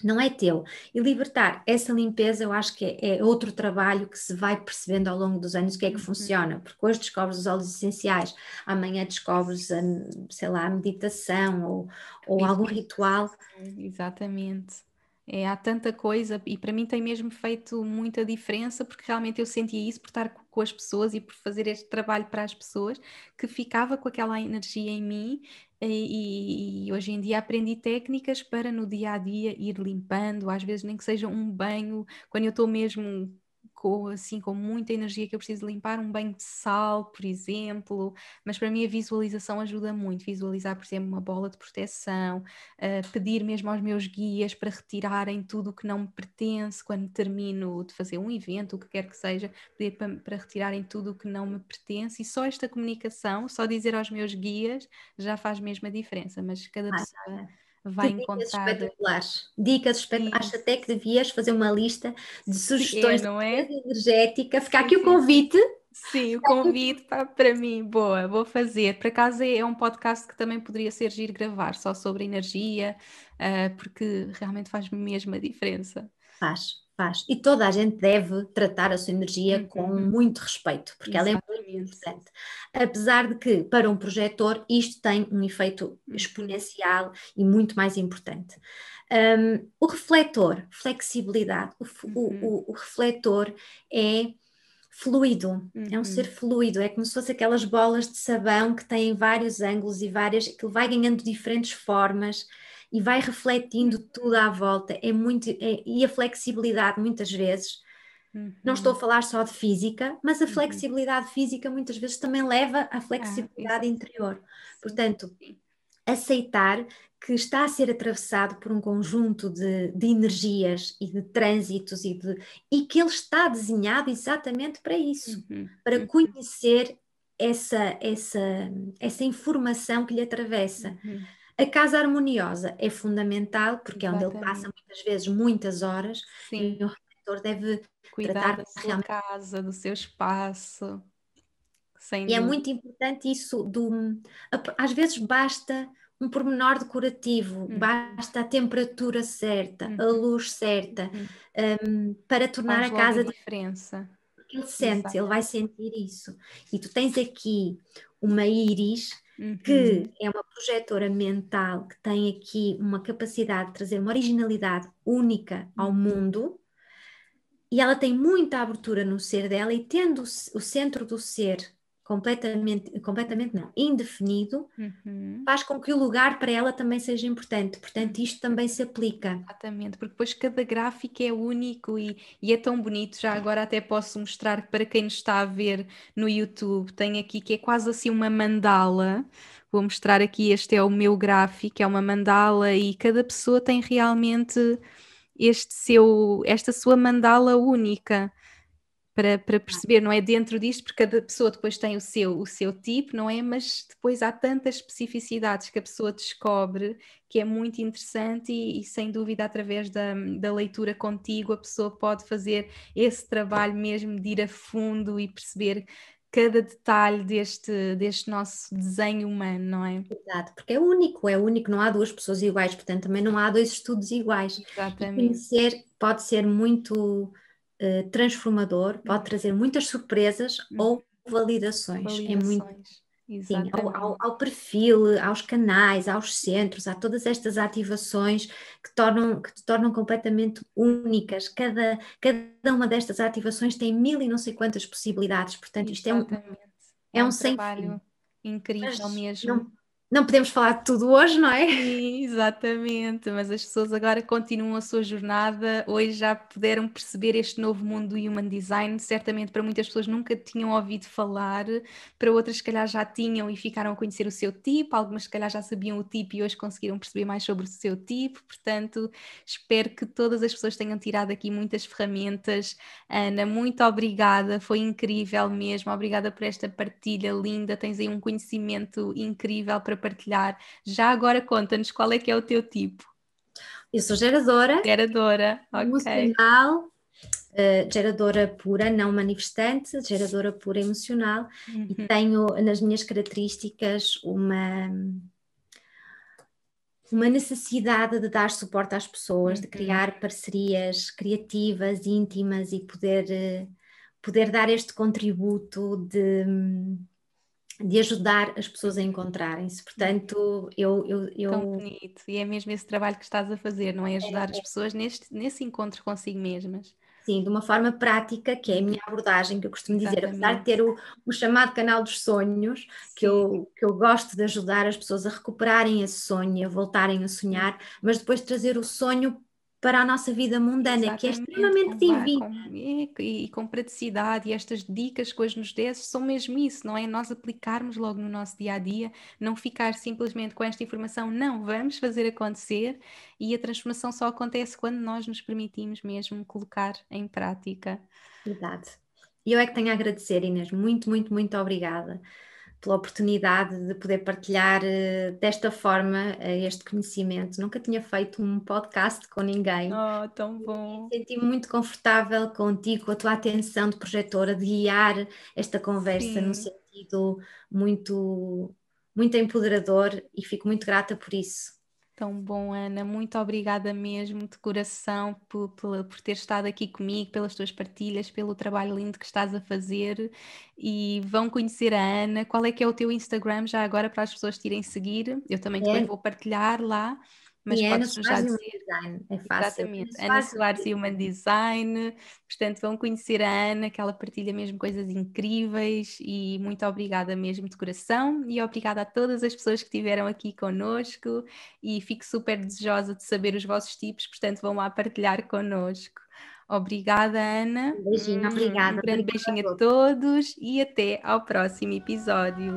não é teu. E libertar essa limpeza, eu acho que é outro trabalho que se vai percebendo ao longo dos anos o que é que funciona, porque hoje descobres os óleos essenciais, amanhã descobres, sei lá, a meditação ou algum ritual. Exatamente. Há tanta coisa e para mim tem mesmo feito muita diferença porque realmente eu sentia isso por estar com as pessoas e por fazer este trabalho para as pessoas que ficava com aquela energia em mim e hoje em dia aprendi técnicas para no dia a dia ir limpando, às vezes nem que seja um banho, quando eu estou mesmo com muita energia que eu preciso limpar, um banho de sal, por exemplo, mas para mim a visualização ajuda muito, visualizar, por exemplo, uma bola de proteção, pedir mesmo aos meus guias para retirarem tudo o que não me pertence quando termino de fazer um evento, o que quer que seja, pedir para retirarem tudo o que não me pertence e só esta comunicação, só dizer aos meus guias já faz mesmo a diferença, mas cada pessoa vai Que dicas encontrar. espetaculares. Dicas espetaculares. Acho até que devias fazer uma lista de sugestões de não é? limpeza energética. Fica aqui o convite. Sim, o convite para mim, boa, vou fazer. Por acaso é um podcast que também poderia ser giro gravar, só sobre energia, porque realmente faz mesmo a diferença. Faz. E toda a gente deve tratar a sua energia com muito respeito, porque ela é muito importante. Apesar de que, para um projetor, isto tem um efeito exponencial e muito mais importante. O refletor, flexibilidade. O refletor é fluido, é um ser fluido, é como se fosse aquelas bolas de sabão que têm vários ângulos e várias, que vai ganhando diferentes formas e vai refletindo tudo à volta. E a flexibilidade, muitas vezes, não estou a falar só de física, mas a flexibilidade física muitas vezes também leva à flexibilidade interior. Portanto, aceitar que está a ser atravessado por um conjunto de energias e de trânsitos e que ele está desenhado exatamente para isso, para conhecer essa informação que lhe atravessa. A casa harmoniosa é fundamental porque é onde ele passa muitas vezes muitas horas e o refletor deve Cuidar tratar da sua realmente. casa, do seu espaço, sem E é dúvida. muito importante isso às vezes basta um pormenor decorativo, basta a temperatura certa, a luz certa, para tornar Faz a logo a casa diferença. ele sente, ele Exatamente. vai sentir isso. E tu tens aqui uma íris que é uma projetora mental que tem aqui uma capacidade de trazer uma originalidade única ao mundo, e ela tem muita abertura no ser dela, e tendo o centro do ser completamente não, indefinido, faz com que o lugar para ela também seja importante. Portanto, isto também se aplica. Exatamente, porque depois cada gráfico é único e é tão bonito. Já agora até posso mostrar para quem nos está a ver no YouTube. Tem aqui que é quase assim uma mandala. Vou mostrar aqui, este é o meu gráfico, é uma mandala e cada pessoa tem realmente esta sua mandala única. Para perceber, não é dentro disto, porque cada pessoa depois tem o seu tipo, não é? Mas depois há tantas especificidades que a pessoa descobre que é muito interessante e sem dúvida através da leitura contigo a pessoa pode fazer esse trabalho mesmo de ir a fundo e perceber cada detalhe deste nosso desenho humano, não é? Exato, porque é único, não há duas pessoas iguais, portanto também não há dois estudos iguais. E Exatamente. conhecer pode ser muito transformador, pode trazer muitas surpresas ou validações. É muito, Validações. sim, Exatamente. ao perfil, aos canais, aos centros, há todas estas ativações que te tornam completamente únicas. Cada uma destas ativações tem mil e não sei quantas possibilidades, portanto isto Exatamente. é É um um sem fim. trabalho incrível Mas mesmo. não podemos falar de tudo hoje, não é? Sim, exatamente, mas as pessoas agora continuam a sua jornada, hoje já puderam perceber este novo mundo do Human Design, certamente para muitas pessoas nunca tinham ouvido falar, para outras se calhar já tinham e ficaram a conhecer o seu tipo, algumas se calhar já sabiam o tipo e hoje conseguiram perceber mais sobre o seu tipo, portanto espero que todas as pessoas tenham tirado aqui muitas ferramentas. Ana, muito obrigada, foi incrível mesmo, obrigada por esta partilha linda, tens aí um conhecimento incrível para partilhar. Já agora conta-nos qual é que é o teu tipo. Eu sou geradora Geradora, ok. emocional, geradora pura, não manifestante, geradora pura emocional, e tenho nas minhas características uma necessidade de dar suporte às pessoas, de criar parcerias criativas, íntimas, e poder dar este contributo de ajudar as pessoas a encontrarem-se. Portanto, Tão bonito. E é mesmo esse trabalho que estás a fazer, não é? Ajudar as pessoas nesse encontro consigo mesmas. sim, de uma forma prática, que é a minha abordagem, que eu costumo dizer, apesar de Exatamente. ter o chamado canal dos sonhos, Sim. que eu gosto de ajudar as pessoas a recuperarem esse sonho, a voltarem a sonhar, mas depois trazer o sonho para a nossa vida mundana, que é Exatamente, extremamente divina. com praticidade, e estas dicas que hoje nos desses são mesmo isso, não é? Nós aplicarmos logo no nosso dia a dia, não ficar simplesmente com esta informação, não, vamos fazer acontecer, e a transformação só acontece quando nós nos permitimos mesmo colocar em prática. Verdade. E eu é que tenho a agradecer, Inês, muito, muito, muito obrigada pela oportunidade de poder partilhar desta forma este conhecimento. Nunca tinha feito um podcast com ninguém. Oh, tão bom. Senti-me muito confortável contigo, com a tua atenção de projetora, de guiar esta conversa num Sim. sentido muito, muito empoderador, e fico muito grata por isso. Tão bom, Ana. Muito obrigada mesmo, de coração, por ter estado aqui comigo, pelas tuas partilhas, pelo trabalho lindo que estás a fazer. E vão conhecer a Ana. Qual é que é o teu Instagram já agora para as pessoas te irem seguir? Eu também depois É, vou partilhar lá, mas sim, é Ana podes-nos já Soares Human dizer. Design, é fácil. Exatamente, Ana Ana Soares Soares e Human Design, portanto vão conhecer a Ana, que ela partilha mesmo coisas incríveis, e muito obrigada mesmo de coração, e obrigada a todas as pessoas que estiveram aqui connosco, e fico super desejosa de saber os vossos tipos, portanto vão lá partilhar connosco. Obrigada, Ana, um beijinho, um obrigada, grande obrigada a beijinho a todos. todos e até ao próximo episódio.